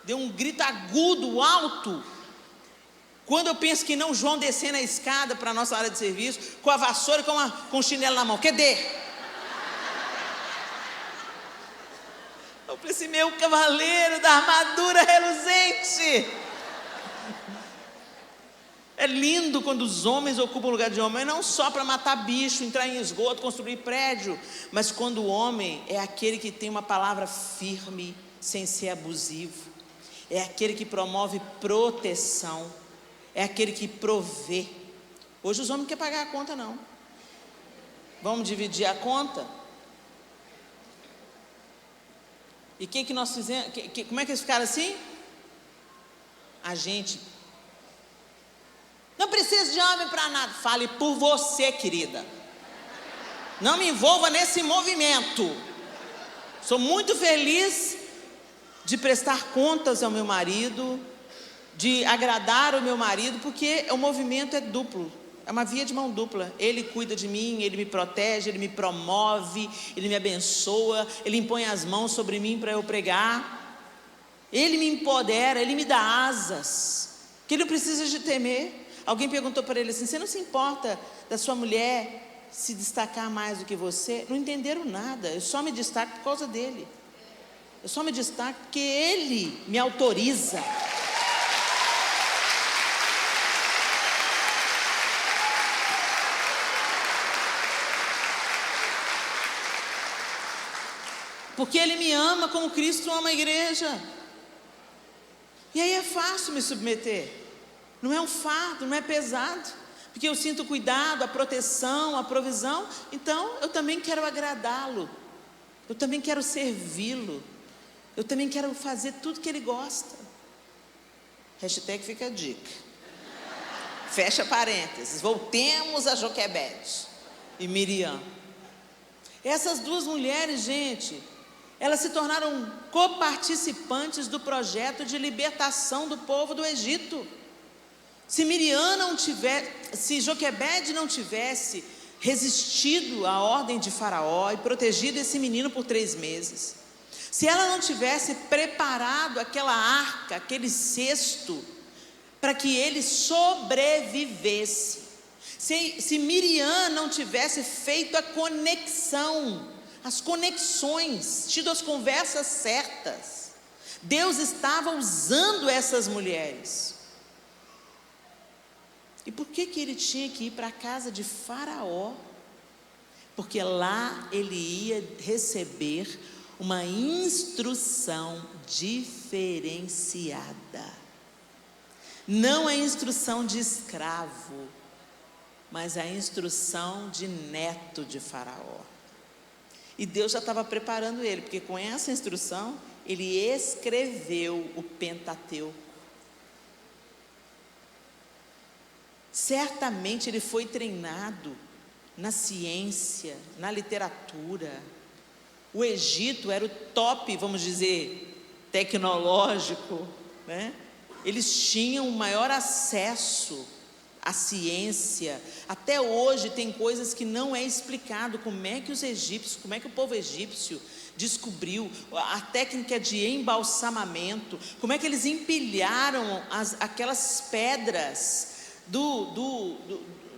dei um grito agudo, alto. Quando eu penso que não, João descendo a escada para a nossa área de serviço, com a vassoura e com o chinelo na mão. Cadê? Eu falei assim, meu cavaleiro da armadura reluzente. É lindo quando os homens ocupam o lugar de homem, não só para matar bicho, entrar em esgoto, construir prédio, mas quando o homem é aquele que tem uma palavra firme, sem ser abusivo, é aquele que promove proteção, é aquele que provê. Hoje os homens não querem pagar a conta, não. Vamos dividir a conta? E o que nós fizemos? Como é que eles ficaram assim? A gente não precisa de homem para nada. Fale por você, querida. Não me envolva nesse movimento. Sou muito feliz de prestar contas ao meu marido, de agradar o meu marido, porque o movimento é duplo, é uma via de mão dupla. Ele cuida de mim, ele me protege, ele me promove, ele me abençoa, ele impõe as mãos sobre mim para eu pregar, ele me empodera, ele me dá asas, que ele não precisa de temer. Alguém perguntou para ele assim, você não se importa da sua mulher se destacar mais do que você? Não entenderam nada, eu só me destaco por causa dele, eu só me destaco porque ele me autoriza. Porque ele me ama como Cristo ama a igreja. E aí é fácil me submeter. Não é um fardo, não é pesado. Porque eu sinto o cuidado, a proteção, a provisão. Então eu também quero agradá-lo. Eu também quero servi-lo. Eu também quero fazer tudo que ele gosta. Hashtag fica a dica. Fecha parênteses. Voltemos a Joquebede e Miriam. Essas duas mulheres, gente, Elas se tornaram coparticipantes do projeto de libertação do povo do Egito. Se Joquebede não tivesse resistido à ordem de Faraó e protegido esse menino por 3 meses, se ela não tivesse preparado aquela arca, aquele cesto, para que ele sobrevivesse, se Miriam não tivesse feito a conexão, as conexões, tido as conversas certas, Deus estava usando essas mulheres. E por que ele tinha que ir para a casa de Faraó? Porque lá ele ia receber uma instrução diferenciada. Não a instrução de escravo, mas a instrução de neto de Faraó. E Deus já estava preparando ele, porque com essa instrução, ele escreveu o Pentateuco. Certamente ele foi treinado na ciência, na literatura. O Egito era o top, vamos dizer, tecnológico, né? Eles tinham o maior acesso à ciência. Até hoje tem coisas que não é explicado, como é que o povo egípcio descobriu a técnica de embalsamamento, como é que eles empilharam aquelas pedras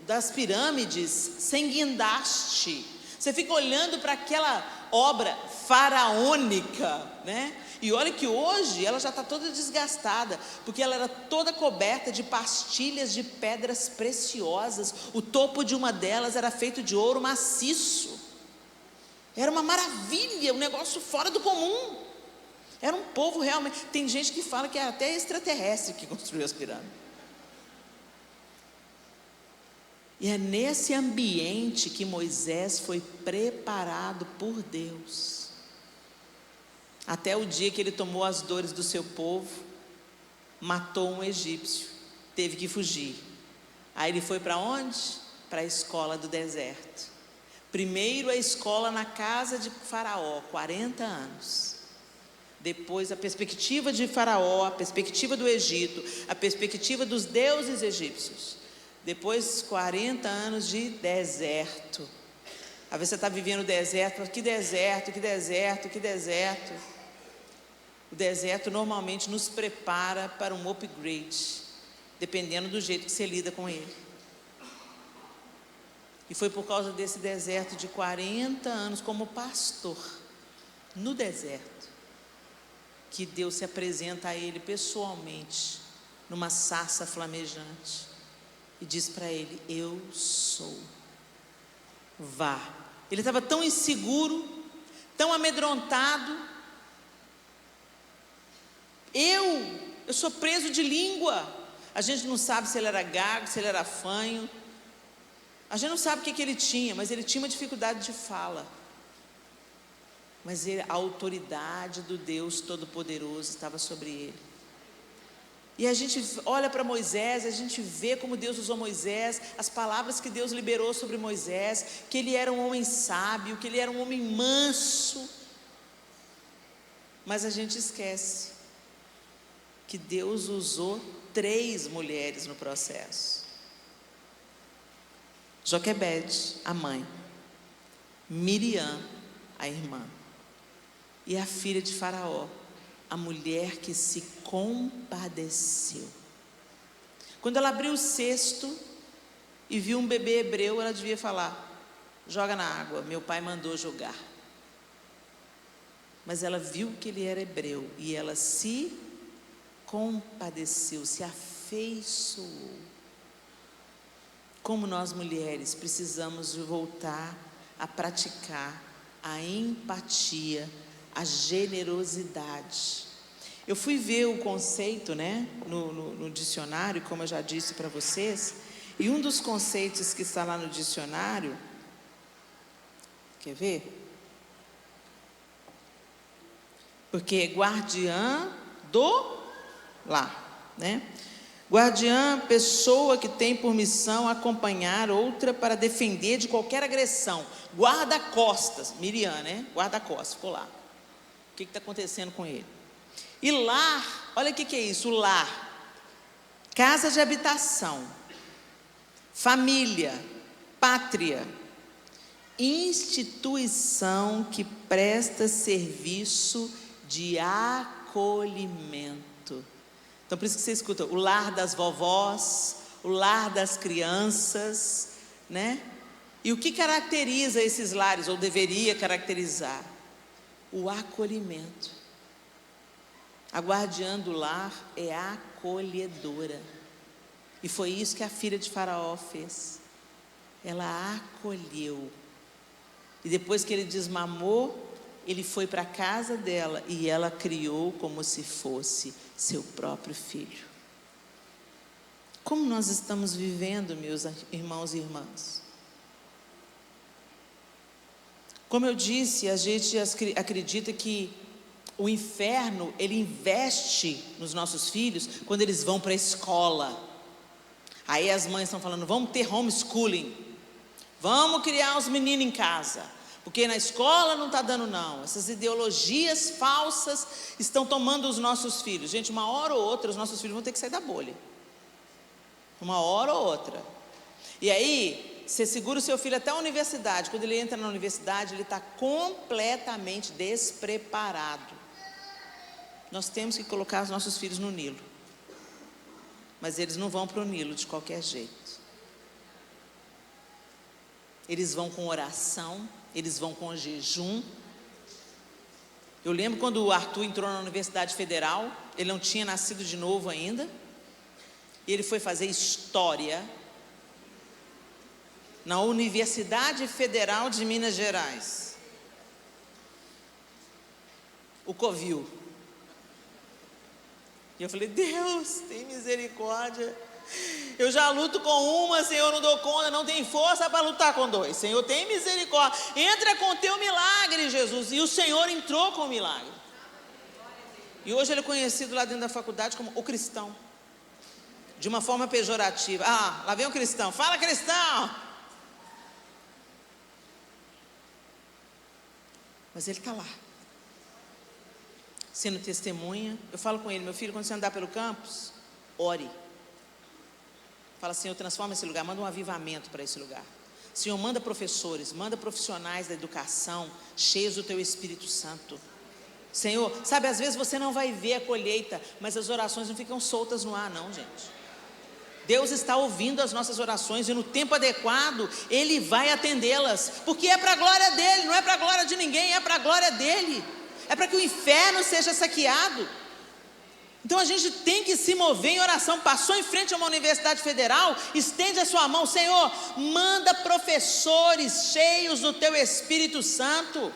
das pirâmides sem guindaste. Você fica olhando para aquela obra faraônica, né? E olha que hoje ela já está toda desgastada, porque ela era toda coberta de pastilhas de pedras preciosas. O topo de uma delas era feito de ouro maciço. Era uma maravilha, um negócio fora do comum. Era um povo realmente. Tem gente que fala que é até extraterrestre que construiu as pirâmides. E é nesse ambiente que Moisés foi preparado por Deus. Até o dia que ele tomou as dores do seu povo, matou um egípcio, teve que fugir. Aí ele foi para onde? Para a escola do deserto. Primeiro a escola na casa de Faraó, 40 anos. Depois a perspectiva de Faraó, a perspectiva do Egito, a perspectiva dos deuses egípcios. Depois 40 anos de deserto. Às vezes você está vivendo o deserto, que deserto, que deserto, que deserto. O deserto normalmente nos prepara para um upgrade, dependendo do jeito que você lida com ele. E foi por causa desse deserto de 40 anos como pastor, no deserto, que Deus se apresenta a ele pessoalmente, numa sarça flamejante, e diz para ele: eu sou, vá. Ele estava tão inseguro, tão amedrontado. Eu sou preso de língua. A gente não sabe se ele era gago, se ele era fanho. A gente não sabe o que ele tinha, mas ele tinha uma dificuldade de fala. Mas a autoridade do Deus Todo-Poderoso estava sobre ele. E a gente olha para Moisés, a gente vê como Deus usou Moisés, as palavras que Deus liberou sobre Moisés, que ele era um homem sábio, que ele era um homem manso. Mas a gente esquece que Deus usou 3 mulheres no processo. Joquebede, a mãe, Miriam, a irmã, e a filha de Faraó, a mulher que se compadeceu. Quando ela abriu o cesto e viu um bebê hebreu, ela devia falar: joga na água, meu pai mandou jogar. Mas ela viu que ele era hebreu e ela se compadeceu, se afeiçoou. Como nós mulheres precisamos voltar a praticar a empatia, a generosidade. Eu fui ver o conceito, né, no dicionário, como eu já disse para vocês, e um dos conceitos que está lá no dicionário, quer ver? Porque é guardiã do lar, né? Guardiã, pessoa que tem por missão acompanhar outra para defender de qualquer agressão. Guarda-costas, Miriam, né? Guarda-costas, ficou lá. que está acontecendo com ele. E lar, olha o que é isso, o lar, casa de habitação, família, pátria, instituição que presta serviço de acolhimento. Então por isso que você escuta o lar das vovós, o lar das crianças, né? E o que caracteriza esses lares, ou deveria caracterizar? O acolhimento. A guardiã do lar é acolhedora. E foi isso que a filha de Faraó fez. Ela acolheu. E depois que ele desmamou, ele foi para a casa dela e ela criou como se fosse seu próprio filho. Como nós estamos vivendo, meus irmãos e irmãs? Como eu disse, a gente acredita que o inferno, ele investe nos nossos filhos quando eles vão para a escola. Aí as mães estão falando, vamos ter homeschooling, vamos criar os meninos em casa, porque na escola não está dando não. Essas ideologias falsas estão tomando os nossos filhos. Gente, uma hora ou outra os nossos filhos vão ter que sair da bolha. Uma hora ou outra. E aí você segura o seu filho até a universidade. Quando ele entra na universidade, ele está completamente despreparado. Nós temos que colocar os nossos filhos no Nilo, mas eles não vão para o Nilo de qualquer jeito. Eles vão com oração, eles vão com jejum. Eu lembro quando o Arthur entrou na Universidade Federal, ele não tinha nascido de novo ainda, e ele foi fazer história na Universidade Federal de Minas Gerais, o Covil. E eu falei, Deus, tem misericórdia. Eu já luto com uma, Senhor, não dou conta, não tem força para lutar com dois. Senhor, tem misericórdia. Entra com o teu milagre, Jesus. E o Senhor entrou com o milagre. E hoje ele é conhecido lá dentro da faculdade como o cristão, de uma forma pejorativa. Ah, lá vem o cristão. Fala, cristão! Mas ele está lá, sendo testemunha. Eu falo com ele, meu filho, quando você andar pelo campus, ore. Fala, Senhor, transforma esse lugar, manda um avivamento para esse lugar. Senhor, manda professores, manda profissionais da educação, cheios do teu Espírito Santo. Senhor, sabe, às vezes você não vai ver a colheita, mas as orações não ficam soltas no ar não, gente. Deus está ouvindo as nossas orações e no tempo adequado Ele vai atendê-las, porque é para a glória dEle, não é para a glória de ninguém, é para a glória dEle, é para que o inferno seja saqueado. Então a gente tem que se mover em oração. Passou em frente a uma universidade federal, estende a sua mão, Senhor, manda professores cheios do Teu Espírito Santo.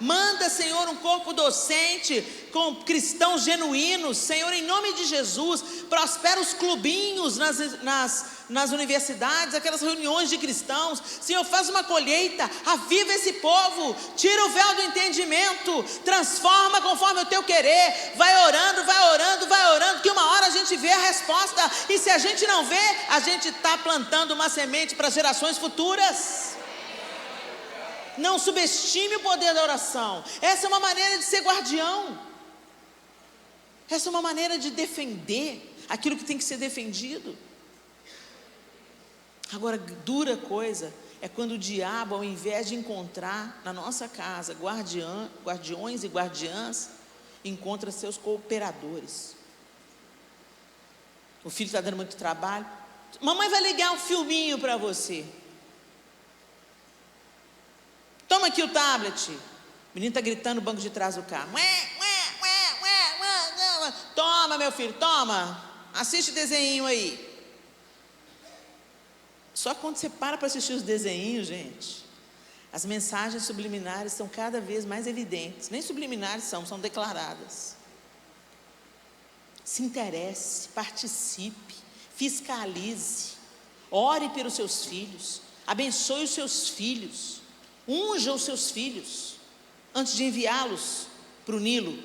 Manda, Senhor, um corpo docente com cristãos genuínos. Senhor, em nome de Jesus, prospera os clubinhos nas universidades, aquelas reuniões de cristãos. Senhor, faz uma colheita, aviva esse povo, tira o véu do entendimento, transforma conforme o teu querer. Vai orando, vai orando, vai orando, que uma hora a gente vê a resposta. E se a gente não vê, a gente está plantando uma semente para gerações futuras. Não subestime o poder da oração. Essa é uma maneira de ser guardião. Essa é uma maneira de defender aquilo que tem que ser defendido. Agora, dura coisa é quando o diabo, ao invés de encontrar na nossa casa guardiões e guardiãs, encontra seus cooperadores. O filho está dando muito trabalho. Mamãe vai ligar um filminho para você. Toma aqui o tablet. O menino está gritando no banco de trás do carro. Toma, meu filho, toma. Assiste o desenho aí. Só quando você para assistir os desenhos, gente, as mensagens subliminares são cada vez mais evidentes. Nem subliminares são declaradas. Se interesse, participe, fiscalize, ore pelos seus filhos, abençoe os seus filhos. Unja os seus filhos antes de enviá-los para o Nilo.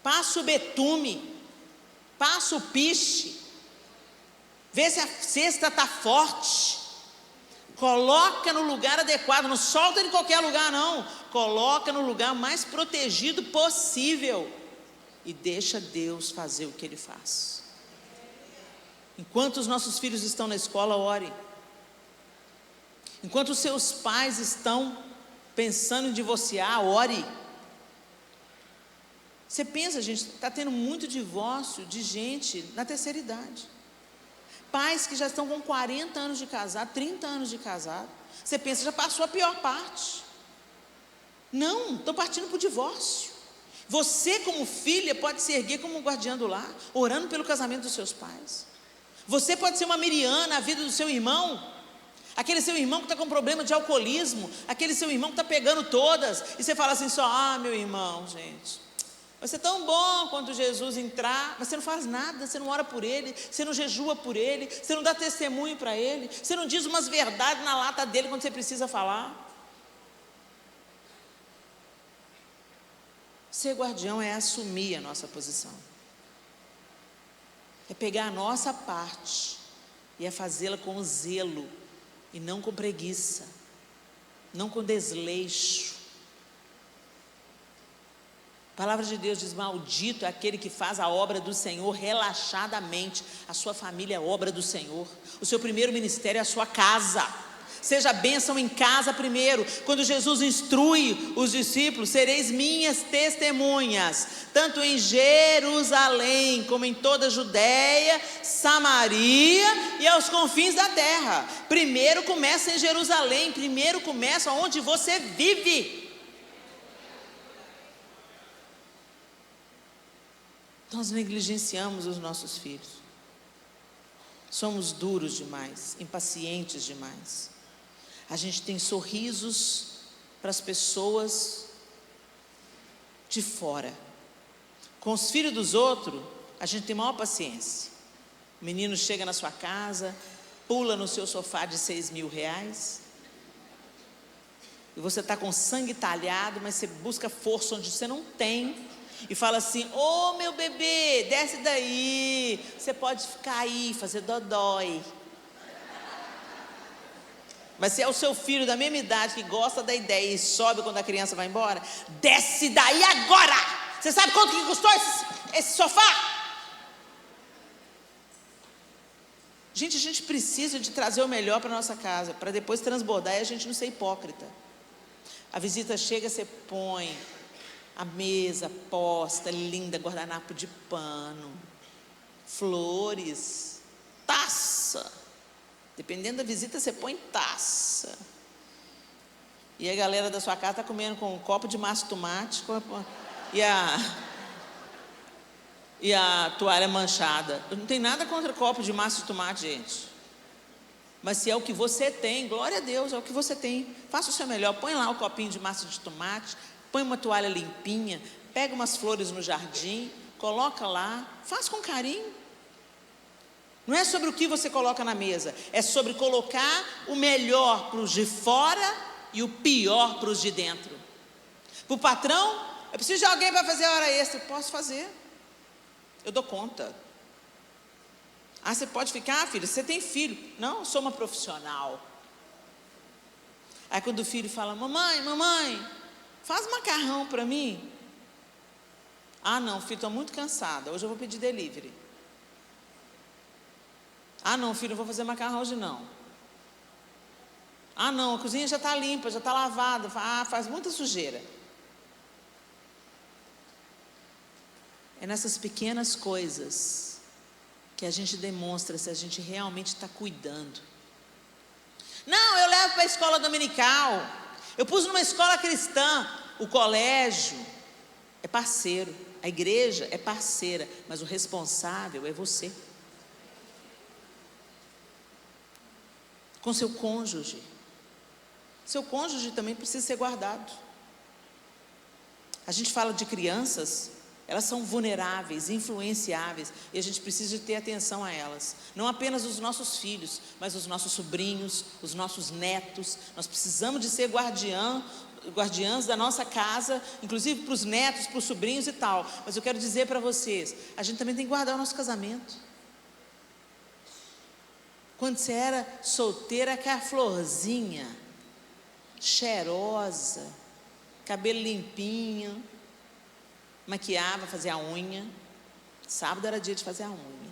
Passa o betume, passa o piche, vê se a cesta está forte, Coloca no lugar adequado, não solta em qualquer lugar não. Coloca no lugar mais protegido possível e deixa Deus fazer o que Ele faz. Enquanto os nossos filhos estão na escola, ore. Enquanto os seus pais estão pensando em divorciar, ore. Você pensa, gente, está tendo muito divórcio de gente na terceira idade. Pais que já estão com 40 anos de casado, 30 anos de casado. Você pensa, já passou a pior parte. Não, estão partindo para o divórcio. Você, como filha, pode se erguer como guardiã do lar, orando pelo casamento dos seus pais. Você pode ser uma Miriam na vida do seu irmão, aquele seu irmão que está com problema de alcoolismo, aquele seu irmão que está pegando todas, e você fala assim só, meu irmão, gente, vai ser tão bom quando Jesus entrar, mas você não faz nada, você não ora por ele, você não jejua por ele, você não dá testemunho para ele, você não diz umas verdades na lata dele quando você precisa falar. Ser guardião é assumir a nossa posição, é pegar a nossa parte e é fazê-la com zelo e não com preguiça, não com desleixo. A palavra de Deus diz, maldito é aquele que faz a obra do Senhor relaxadamente. A sua família é obra do Senhor, o seu primeiro ministério é a sua casa. Seja bênção em casa primeiro. Quando Jesus instrui os discípulos, sereis minhas testemunhas, tanto em Jerusalém, como em toda a Judéia, Samaria e aos confins da terra. Primeiro começa em Jerusalém, primeiro começa onde você vive. Nós negligenciamos os nossos filhos. Somos duros demais, impacientes demais. A gente tem sorrisos para as pessoas de fora. Com os filhos dos outros, a gente tem maior paciência. O menino chega na sua casa, pula no seu sofá de R$6.000, e você está com sangue talhado, mas você busca força onde você não tem, e fala assim, ô meu bebê, desce daí, você pode ficar aí, fazer dodói. Mas se é o seu filho da mesma idade, que gosta da ideia e sobe quando a criança vai embora, desce daí agora. Você sabe quanto que custou esse sofá? Gente, a gente precisa de trazer o melhor para a nossa casa, para depois transbordar e a gente não ser hipócrita. A visita chega, você põe a mesa posta, linda, guardanapo de pano, flores, taça. Dependendo da visita, você põe taça. E a galera da sua casa está comendo com um copo de massa de tomate e a toalha manchada. Eu não tenho nada contra copo de massa de tomate, gente. Mas se é o que você tem, glória a Deus, é o que você tem. Faça o seu melhor, põe lá o copinho de massa de tomate, põe uma toalha limpinha, pega umas flores no jardim, coloca lá, faz com carinho. Não é sobre o que você coloca na mesa, é sobre colocar o melhor para os de fora e o pior para os de dentro. Para o patrão, eu preciso de alguém para fazer hora extra. Eu posso fazer, eu dou conta. Ah, você pode ficar, filho? Você tem filho? Não, eu sou uma profissional. Aí quando o filho fala, mamãe, faz macarrão para mim. Ah não, filho, estou muito cansada, hoje eu vou pedir delivery. Ah não, filho, não vou fazer macarrão hoje não. Ah não, a cozinha já está limpa, já está lavada. Ah, faz muita sujeira. É nessas pequenas coisas que a gente demonstra se a gente realmente está cuidando. Não, eu levo para a escola dominical, eu pus numa escola cristã. O colégio é parceiro, a igreja é parceira, mas o responsável é você. Com seu cônjuge. Seu cônjuge também precisa ser guardado. A gente fala de crianças, elas são vulneráveis, influenciáveis, e a gente precisa de ter atenção a elas. Não apenas os nossos filhos, mas os nossos sobrinhos, os nossos netos. Nós precisamos de ser guardiãs da nossa casa, inclusive para os netos, para os sobrinhos e tal. Mas eu quero dizer para vocês, a gente também tem que guardar o nosso casamento. Quando você era solteira, aquela florzinha, cheirosa, cabelo limpinho, maquiava, fazia a unha. Sábado era dia de fazer a unha.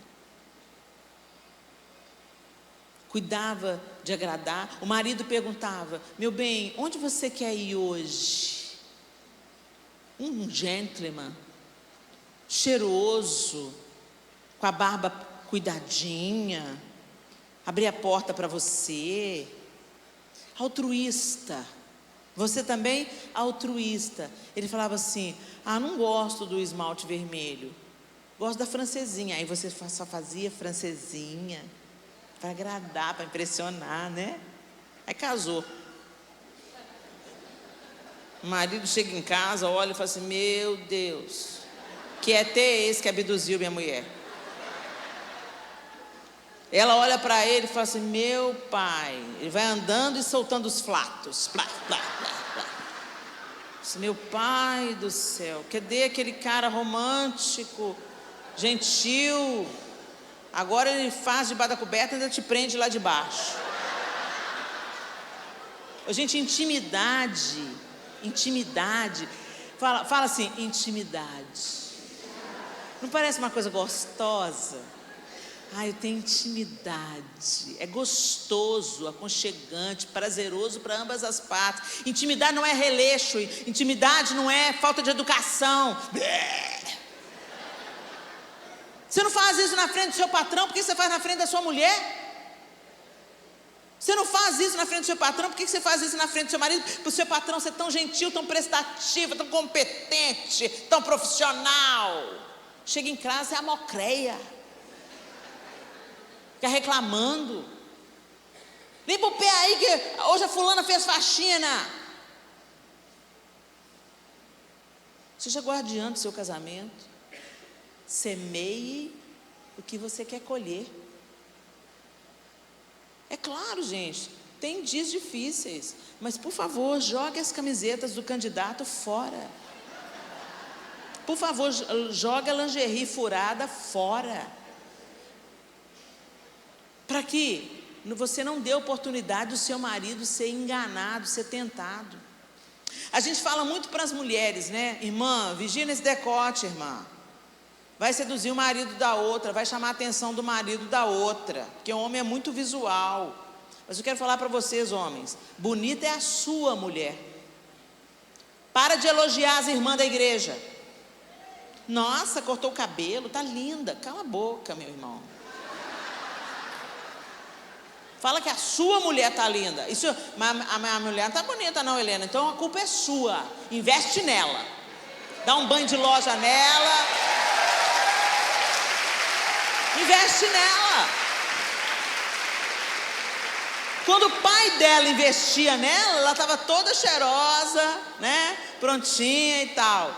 Cuidava de agradar. O marido perguntava: meu bem, onde você quer ir hoje? Um gentleman, cheiroso, com a barba cuidadinha, abrir a porta para você, altruísta. Você também altruísta. Ele falava assim: não gosto do esmalte vermelho, gosto da francesinha. Aí você só fazia francesinha para agradar, para impressionar, né? Aí casou. O marido chega em casa, olha e fala assim: meu Deus, que ET é esse que abduziu minha mulher? Ela olha para ele e fala assim: meu pai. Ele vai andando e soltando os flatos. Plá, plá, plá, plá. Meu pai do céu, cadê aquele cara romântico, gentil? Agora ele faz debaixo da coberta e ainda te prende lá de baixo. Gente, intimidade. Fala assim: intimidade. Não parece uma coisa gostosa? Eu tenho intimidade. É gostoso, aconchegante, prazeroso para ambas as partes. Intimidade não é releixo. Intimidade não é falta de educação. Você não faz isso na frente do seu patrão, por que você faz na frente da sua mulher? Você não faz isso na frente do seu patrão, por que você faz isso na frente do seu marido? Para o seu patrão ser tão gentil, tão prestativo, tão competente, tão profissional. Chega em casa, é a mocreia. Fica reclamando. Vem pro pé aí que hoje a fulana fez faxina. Seja guardiã do seu casamento. Semeie o que você quer colher. É claro, gente, tem dias difíceis, mas por favor, jogue as camisetas do candidato fora. Por favor, jogue a lingerie furada fora. Para que você não dê oportunidade do seu marido ser enganado, ser tentado. A gente fala muito para as mulheres, né? Irmã, vigia nesse decote, irmã. Vai seduzir o marido da outra, vai chamar a atenção do marido da outra, porque o homem é muito visual. Mas eu quero falar para vocês, homens, bonita é a sua mulher. Para de elogiar as irmãs da igreja. Nossa, cortou o cabelo, tá linda. Cala a boca, meu irmão. Fala que a sua mulher tá linda. Isso, mas a minha mulher não tá bonita não, Helena. Então a culpa é sua. Investe nela. Dá um banho de loja nela. Investe nela. Quando o pai dela investia nela, ela estava toda cheirosa, né? Prontinha e tal.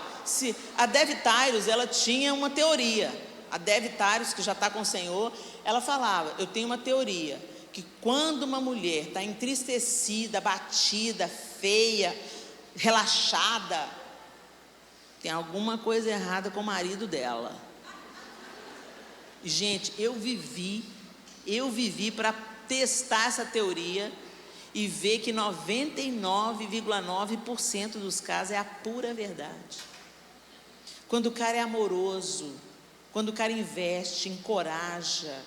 A Dev Tyrus, ela tinha uma teoria. A Dev Tyrus, que já está com o Senhor, ela falava: eu tenho uma teoria, que quando uma mulher está entristecida, abatida, feia, relaxada, tem alguma coisa errada com o marido dela. Gente, eu vivi para testar essa teoria e ver que 99,9% dos casos é a pura verdade. Quando o cara é amoroso, quando o cara investe, encoraja.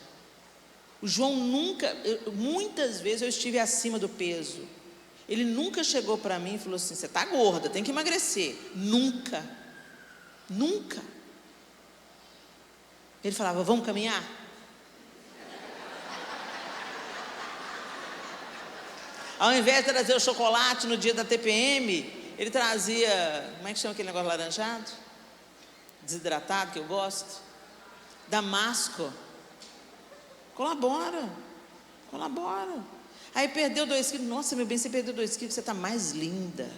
O João muitas vezes eu estive acima do peso. Ele nunca chegou para mim e falou assim: você está gorda, tem que emagrecer. Nunca. Ele falava: vamos caminhar? Ao invés de trazer o chocolate no dia da TPM, ele trazia, como é que chama aquele negócio laranjado? Desidratado, que eu gosto. Damasco. Colabora. Aí perdeu 2 quilos. Nossa, meu bem, você perdeu 2 quilos, você está mais linda.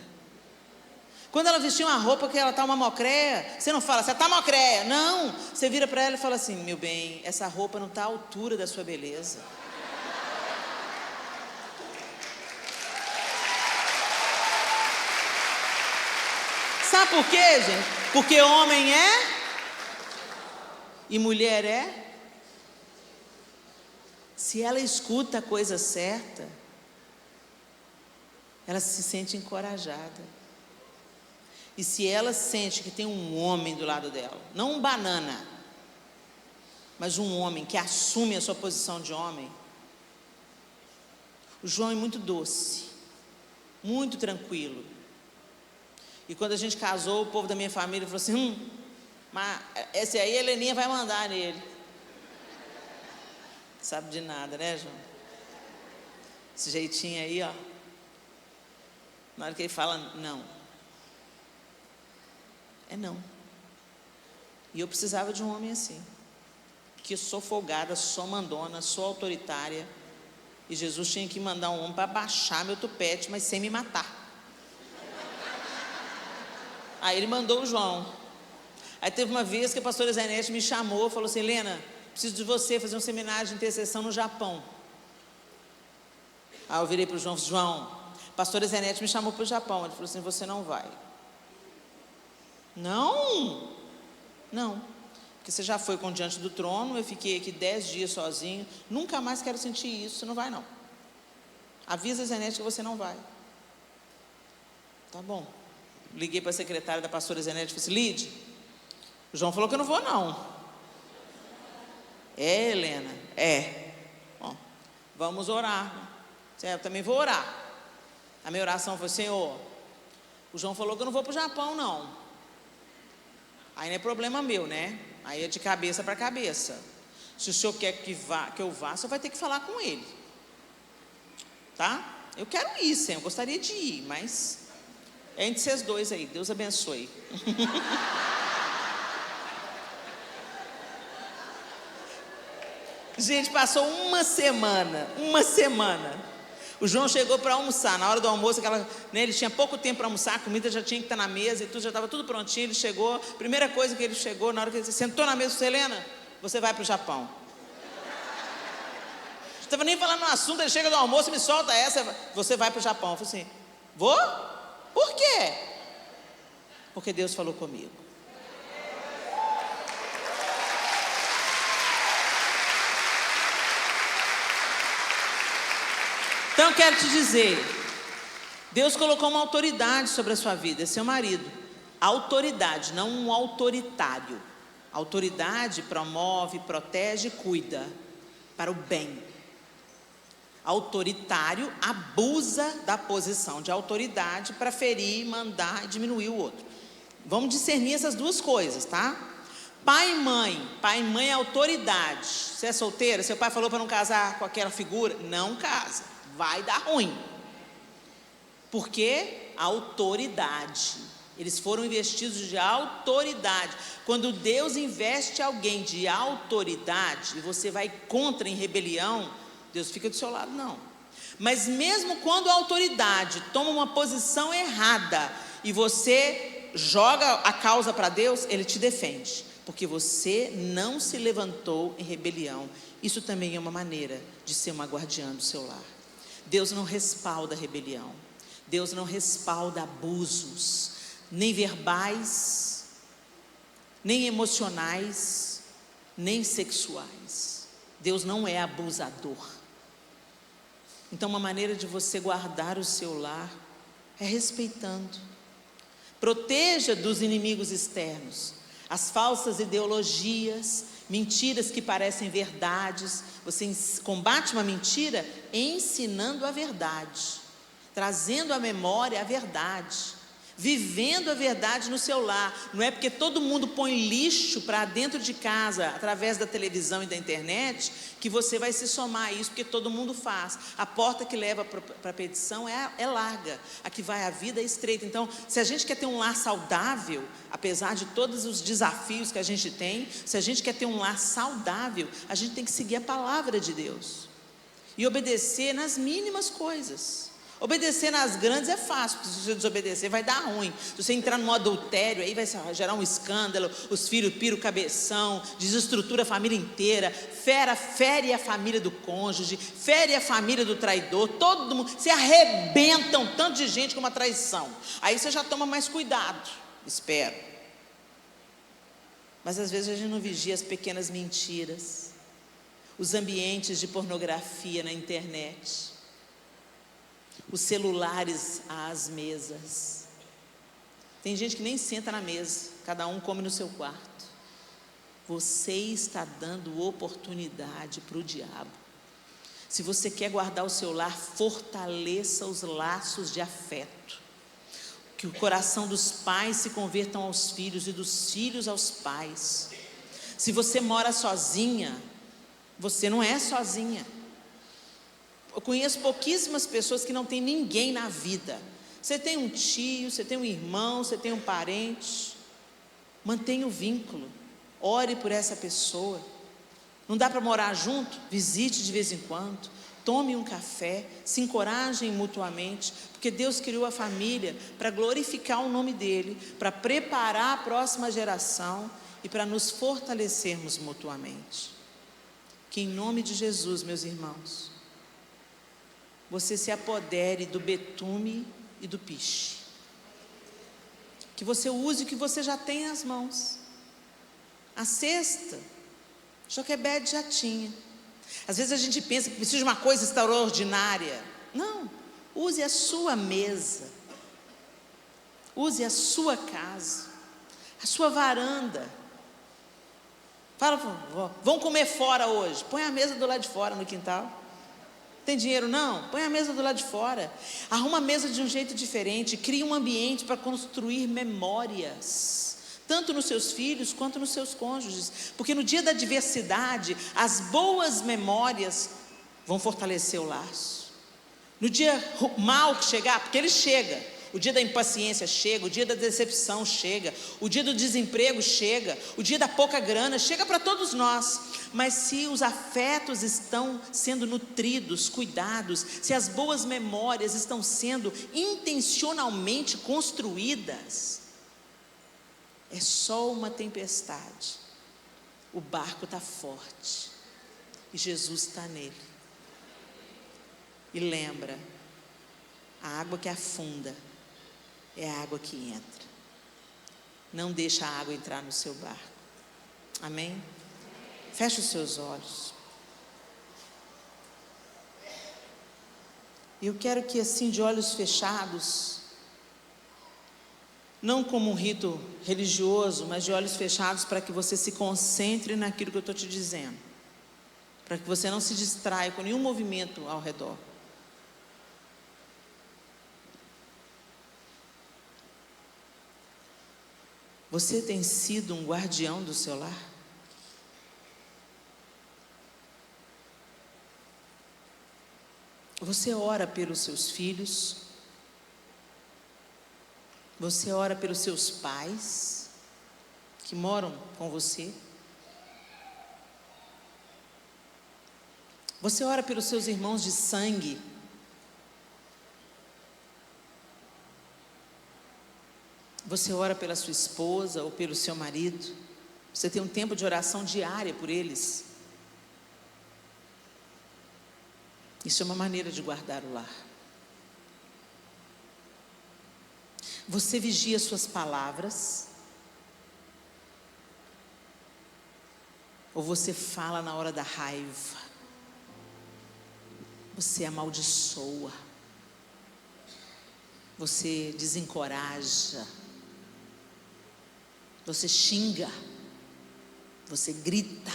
Quando ela vestiu uma roupa que ela está uma mocreia, você não fala: você está mocreia. Não, você vira para ela e fala assim: meu bem, essa roupa não está à altura da sua beleza. Sabe por quê, gente? Porque homem é e mulher é. se ela escuta a coisa certa, ela se sente encorajada. E se ela sente que tem um homem do lado dela, não um banana, mas um homem que assume a sua posição de homem. O João é muito doce, muito tranquilo. E quando a gente casou, o povo da minha família falou assim: mas esse aí a Heleninha vai mandar nele. Sabe de nada, né, João? Esse jeitinho aí, ó. Na hora que ele fala não, é não. E eu precisava de um homem assim, que eu sou folgada, sou mandona, sou autoritária, e Jesus tinha que mandar um homem para baixar meu tupete, mas sem me matar. Aí ele mandou o João. Aí teve uma vez que a pastora Zenete me chamou, falou assim: Helena, preciso de você fazer um seminário de intercessão no Japão. Aí eu virei para o João: João, a pastora Zenete me chamou para o Japão. Ele falou assim: você não vai. Não, porque você já foi com diante do trono, eu fiquei aqui 10 dias sozinho, nunca mais quero sentir isso, você não vai não. Avisa a Zenete que você não vai. Tá bom. Liguei para a secretária da pastora Zenete e falei assim: Lide, o João falou que eu não vou não. É, Helena, é. Bom, vamos orar. Eu também vou orar. A minha oração foi: Senhor, o João falou que eu não vou para o Japão não. Aí não é problema meu, né? Aí é de cabeça para cabeça. Se o senhor quer que eu vá, o senhor vai ter que falar com ele. Tá? Eu quero ir, Senhor, eu gostaria de ir, mas é entre vocês dois aí, Deus abençoe. Gente, passou uma semana. O João chegou para almoçar, na hora do almoço, ele tinha pouco tempo para almoçar, a comida já tinha que estar na mesa e tudo, já estava tudo prontinho. Ele chegou, primeira coisa que ele chegou, na hora que ele sentou na mesa, disse: Helena, você vai para o Japão. Não estava nem falando no assunto, ele chega do almoço e me solta essa: você vai para o Japão. Eu falei assim: vou? Por quê? Porque Deus falou comigo. Então eu quero te dizer, Deus colocou uma autoridade sobre a sua vida, é seu marido. Autoridade, não um autoritário. Autoridade promove, protege e cuida para o bem. Autoritário abusa da posição de autoridade para ferir, mandar e diminuir o outro. Vamos discernir essas duas coisas, tá? Pai e mãe é autoridade. Você é solteira? Seu pai falou para não casar com aquela figura? Não casa. Vai dar ruim, porque autoridade, eles foram investidos de autoridade. Quando Deus investe alguém de autoridade e você vai contra em rebelião, Deus fica do seu lado, não. Mas mesmo quando a autoridade toma uma posição errada e você joga a causa para Deus, Ele te defende, porque você não se levantou em rebelião. Isso também é uma maneira de ser uma guardiã do seu lar. Deus não respalda rebelião, Deus não respalda abusos, nem verbais, nem emocionais, nem sexuais. Deus não é abusador. Então uma maneira de você guardar o seu lar é respeitando. Proteja dos inimigos externos, as falsas ideologias, mentiras que parecem verdades. Você combate uma mentira ensinando a verdade, trazendo à memória a verdade, vivendo a verdade no seu lar. Não é porque todo mundo põe lixo para dentro de casa através da televisão e da internet que você vai se somar a isso, porque todo mundo faz. A porta que leva para a perdição é larga, a que vai à vida é estreita. Então, se a gente quer ter um lar saudável, apesar de todos os desafios que a gente tem, se a gente quer ter um lar saudável, a gente tem que seguir a palavra de Deus e obedecer nas mínimas coisas. Obedecer nas grandes é fácil, porque se você desobedecer vai dar ruim. Se você entrar num adultério, aí vai gerar um escândalo, os filhos piram o cabeção, desestrutura a família inteira, fere a família do cônjuge, fere a família do traidor, todo mundo, se arrebenta um tanto de gente com uma traição. Aí você já toma mais cuidado, espero. Mas às vezes a gente não vigia as pequenas mentiras. os ambientes de pornografia na internet, os celulares às mesas. Tem gente que nem senta na mesa, cada um come no seu quarto. Você está dando oportunidade para o diabo. Se você quer guardar o seu lar, fortaleça os laços de afeto. Que o coração dos pais se convertam aos filhos e dos filhos aos pais. Se você mora sozinha, você não é sozinha. Eu conheço pouquíssimas pessoas que não têm ninguém na vida. Você tem um tio, você tem um irmão, você tem um parente. Mantenha o vínculo. Ore por essa pessoa. Não dá para morar junto? Visite de vez em quando. Tome um café. Se encorajem mutuamente. Porque Deus criou a família para glorificar o nome dEle, para preparar a próxima geração e para nos fortalecermos mutuamente. Que em nome de Jesus, meus irmãos, você se apodere do betume e do piche. Que você use o que você já tem nas mãos. A cesta, Joquebede já tinha. Às vezes a gente pensa que precisa de uma coisa extraordinária. Não, use a sua mesa. Use a sua casa, a sua varanda. Fala, vamos comer fora hoje. Põe a mesa do lado de fora no quintal. Tem dinheiro não? Põe a mesa do lado de fora. Arruma a mesa de um jeito diferente. Crie um ambiente para construir memórias, tanto nos seus filhos quanto nos seus cônjuges. Porque no dia da adversidade, as boas memórias vão fortalecer o laço. No dia mal que chegar, porque ele chega. O dia da impaciência chega, o dia da decepção chega, o dia do desemprego chega, o dia da pouca grana chega para todos nós. Mas se os afetos estão sendo nutridos, cuidados, se as boas memórias estão sendo intencionalmente construídas, é só uma tempestade, o barco está forte e Jesus está nele. E lembra, a água que afunda é a água que entra. Não deixa a água entrar no seu barco. Amém? Feche os seus olhos. Eu quero que assim, de olhos fechados, não como um rito religioso, mas de olhos fechados, para que você se concentre naquilo que eu estou te dizendo, para que você não se distraia com nenhum movimento ao redor. Você tem sido um guardião do seu lar? Você ora pelos seus filhos? Você ora pelos seus pais que moram com você? Você ora pelos seus irmãos de sangue? Você ora pela sua esposa ou pelo seu marido? Você tem um tempo de oração diária por eles? Isso é uma maneira de guardar o lar. Você vigia suas palavras? Ou você fala na hora da raiva? Você amaldiçoa? Você desencoraja? Você xinga? Você grita?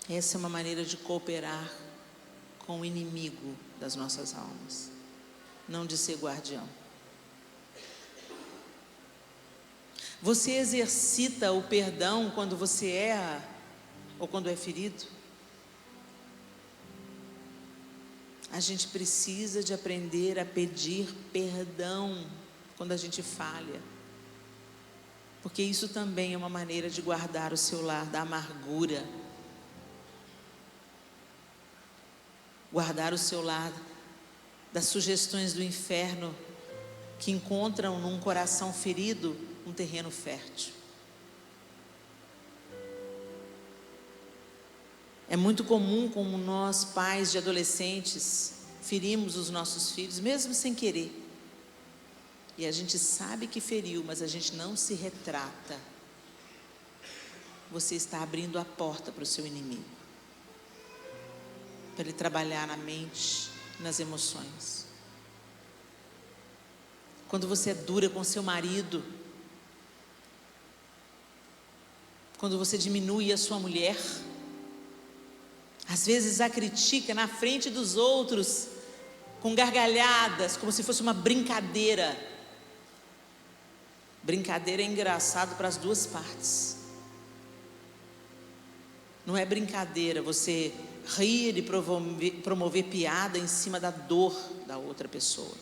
Essa é uma maneira de cooperar com o inimigo das nossas almas, não de ser guardião. Você exercita o perdão quando você erra ou quando é ferido? A gente precisa de aprender a pedir perdão quando a gente falha, porque isso também é uma maneira de guardar o seu lar da amargura, guardar o seu lar das sugestões do inferno que encontram num coração ferido um terreno fértil. É muito comum, como nós, pais de adolescentes, ferimos os nossos filhos, mesmo sem querer. E a gente sabe que feriu, mas a gente não se retrata. você está abrindo a porta para o seu inimigo, para ele trabalhar na mente, nas emoções. Quando você é dura com seu marido, quando você diminui a sua mulher, às vezes a critica na frente dos outros, com gargalhadas, como se fosse uma brincadeira. Brincadeira é engraçado para as duas partes. Não é brincadeira você rir e promover piada em cima da dor da outra pessoa.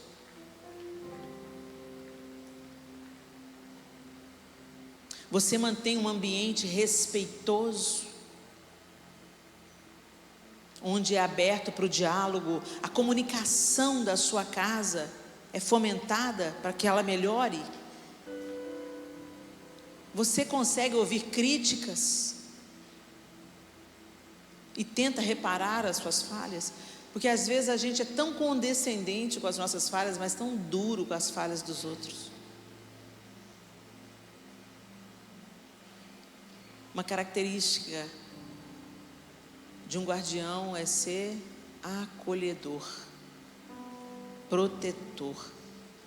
Você mantém um ambiente respeitoso, onde é aberto para o diálogo, a comunicação da sua casa é fomentada para que ela melhore. Você consegue ouvir críticas e tenta reparar as suas falhas, porque às vezes a gente é tão condescendente com as nossas falhas, mas tão duro com as falhas dos outros. Uma característica de um guardião é ser acolhedor, protetor.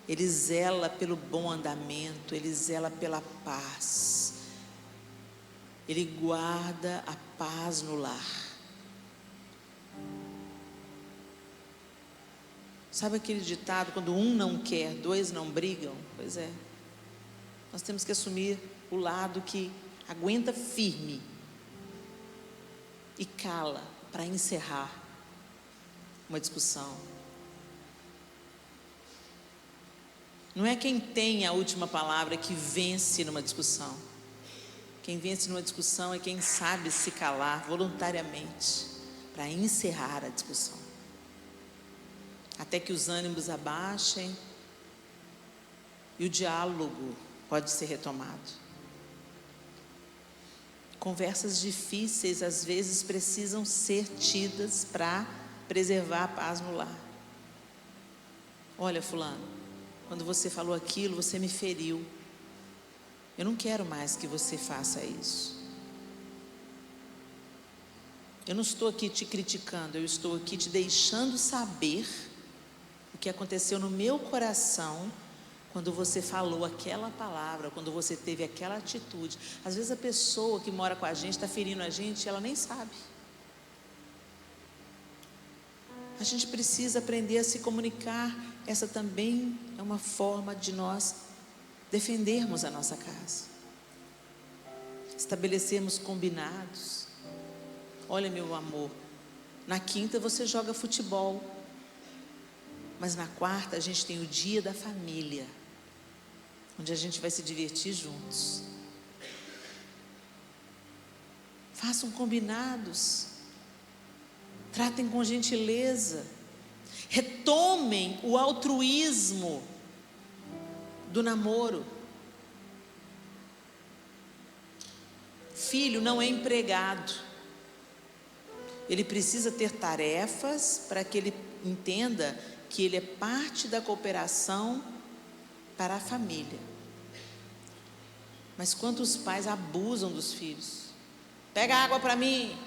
Ele zela pelo bom andamento, ele zela pela paz, ele guarda a paz no lar. Sabe aquele ditado, quando um não quer, dois não brigam? Pois é, nós temos que assumir o lado que aguenta firme e cala para encerrar uma discussão. Não é quem tem a última palavra que vence numa discussão. Quem vence numa discussão é quem sabe se calar voluntariamente para encerrar a discussão, até que os ânimos abaixem e o diálogo pode ser retomado. Conversas difíceis às vezes precisam ser tidas para preservar a paz no lar. Olha, fulano, quando você falou aquilo, você me feriu. Eu não quero mais que você faça isso. Eu não estou aqui te criticando, eu estou aqui te deixando saber o que aconteceu no meu coração quando você falou aquela palavra, quando você teve aquela atitude. Às vezes a pessoa que mora com a gente está ferindo a gente e ela nem sabe. A gente precisa aprender a se comunicar. Essa também é uma forma de nós defendermos a nossa casa, estabelecermos combinados. Olha, meu amor, na quinta você joga futebol, mas na quarta a gente tem o dia da família, onde a gente vai se divertir juntos. Façam combinados, tratem com gentileza, retomem o altruísmo do namoro. Filho não é empregado, ele precisa ter tarefas para que ele entenda que ele é parte da cooperação para a família. Mas quantos pais abusam dos filhos? Pega água para mim,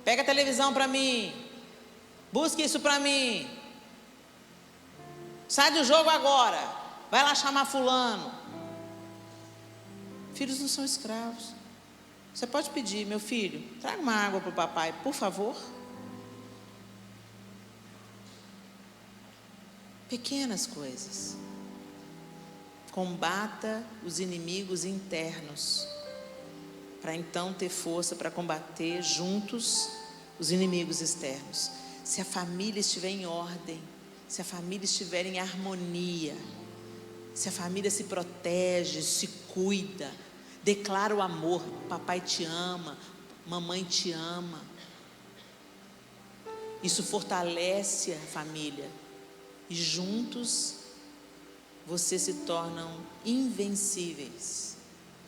pega a televisão para mim, busque isso para mim, sai do jogo agora, vai lá chamar fulano. Filhos não são escravos. Você pode pedir: meu filho, traga uma água para o papai, por favor. Pequenas coisas. Combata os inimigos internos, para então ter força para combater juntos os inimigos externos. Se a família estiver em ordem, se a família estiver em harmonia, se a família se protege, se cuida, declara o amor: papai te ama, mamãe te ama. Isso fortalece a família e juntos vocês se tornam invencíveis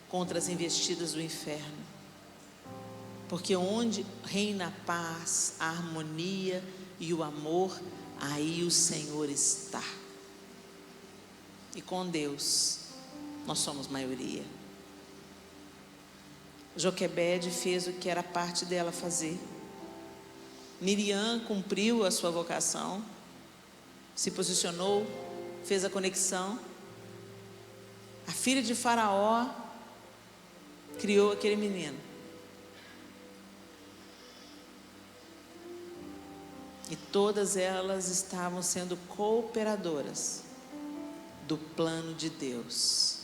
contra as investidas do inferno, porque onde reina a paz, a harmonia e o amor, aí o Senhor está. E com Deus nós somos maioria. Joquebede fez o que era parte dela fazer. Miriam cumpriu a sua vocação, se posicionou, fez a conexão. A filha de Faraó criou aquele menino. E todas elas estavam sendo cooperadoras do plano de Deus.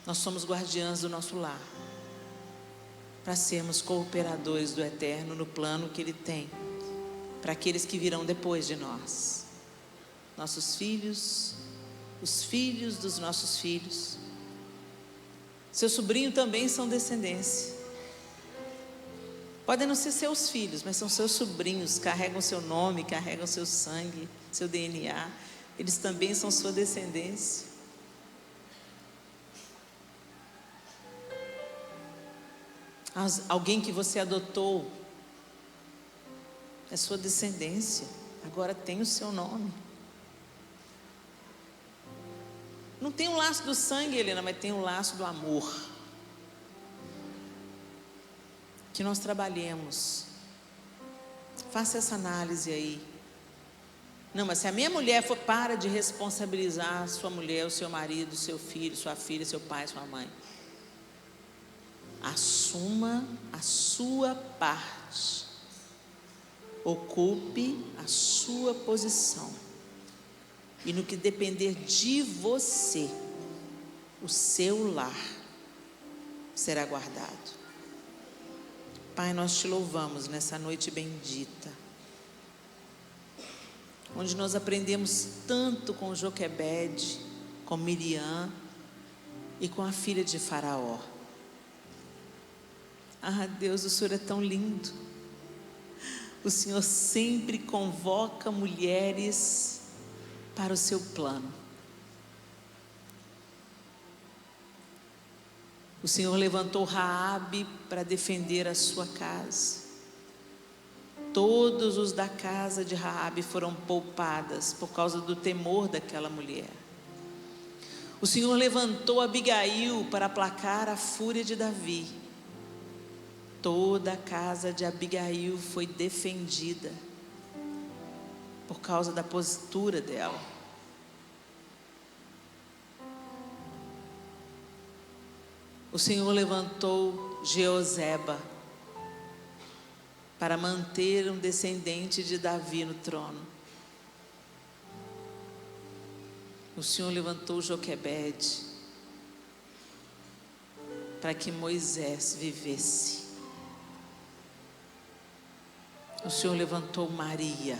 Nós somos guardiãs do nosso lar, para sermos cooperadores do Eterno no plano que Ele tem para aqueles que virão depois de nós. Nossos filhos, os filhos dos nossos filhos. Seu sobrinho também são descendência. Podem não ser seus filhos, mas são seus sobrinhos, carregam seu nome, carregam seu sangue, seu DNA. Eles também são sua descendência. Alguém que você adotou é sua descendência, agora tem o seu nome. Não tem o laço do sangue, Helena, mas tem o laço do amor. Que nós trabalhemos. Faça essa análise aí. Não, mas se a minha mulher for, para de responsabilizar a sua mulher, o seu marido, o seu filho, sua filha, seu pai, sua mãe. Assuma a sua parte. Ocupe a sua posição. E no que depender de você, o seu lar será guardado. Pai, nós te louvamos nessa noite bendita, onde nós aprendemos tanto com Joquebede, com Miriam e com a filha de Faraó. Ah, Deus, o Senhor é tão lindo. O Senhor sempre convoca mulheres para o seu plano. O Senhor levantou Raabe para defender a sua casa. Todos os da casa de Raabe foram poupadas por causa do temor daquela mulher. O Senhor levantou Abigail para aplacar a fúria de Davi. Toda a casa de Abigail foi defendida por causa da postura dela. O Senhor levantou Jeoseba para manter um descendente de Davi no trono. O Senhor levantou Joquebede para que Moisés vivesse. O Senhor levantou Maria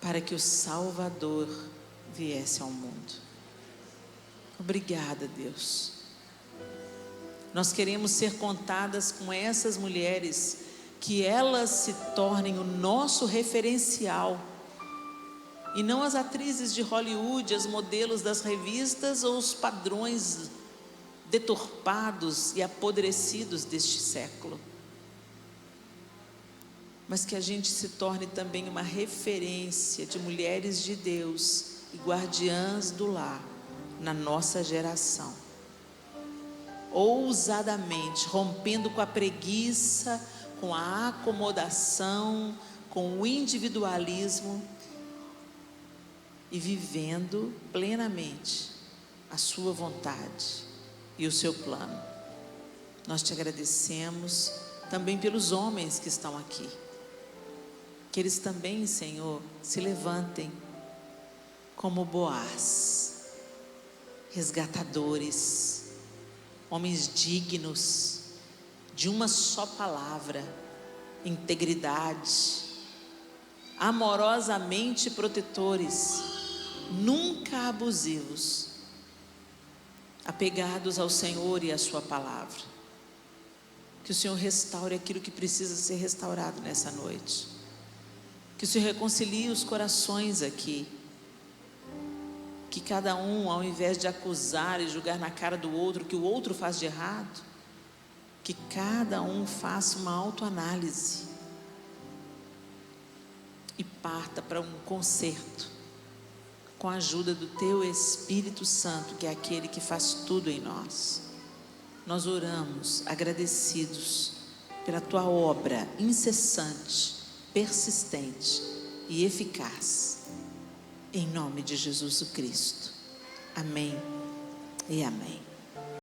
para que o Salvador viesse ao mundo. Obrigada, Deus. Nós queremos ser contadas com essas mulheres, que elas se tornem o nosso referencial, e não as atrizes de Hollywood, as modelos das revistas ou os padrões deturpados e apodrecidos deste século. Mas que a gente se torne também uma referência de mulheres de Deus e guardiãs do lar na nossa geração. Ousadamente, rompendo com a preguiça, com a acomodação, com o individualismo e vivendo plenamente a sua vontade e o seu plano. Nós te agradecemos também pelos homens que estão aqui. Que eles também, Senhor, se levantem como Boaz, resgatadores, homens dignos de uma só palavra, integridade, amorosamente protetores, nunca abusivos, apegados ao Senhor e à sua palavra. Que o Senhor restaure aquilo que precisa ser restaurado nessa noite. Que o Senhor reconcilie os corações aqui. Que cada um, ao invés de acusar e julgar na cara do outro o que o outro faz de errado, que cada um faça uma autoanálise e parta para um conserto com a ajuda do Teu Espírito Santo, que é aquele que faz tudo em nós. Nós oramos agradecidos pela Tua obra incessante, persistente e eficaz. Em nome de Jesus Cristo. Amém e amém.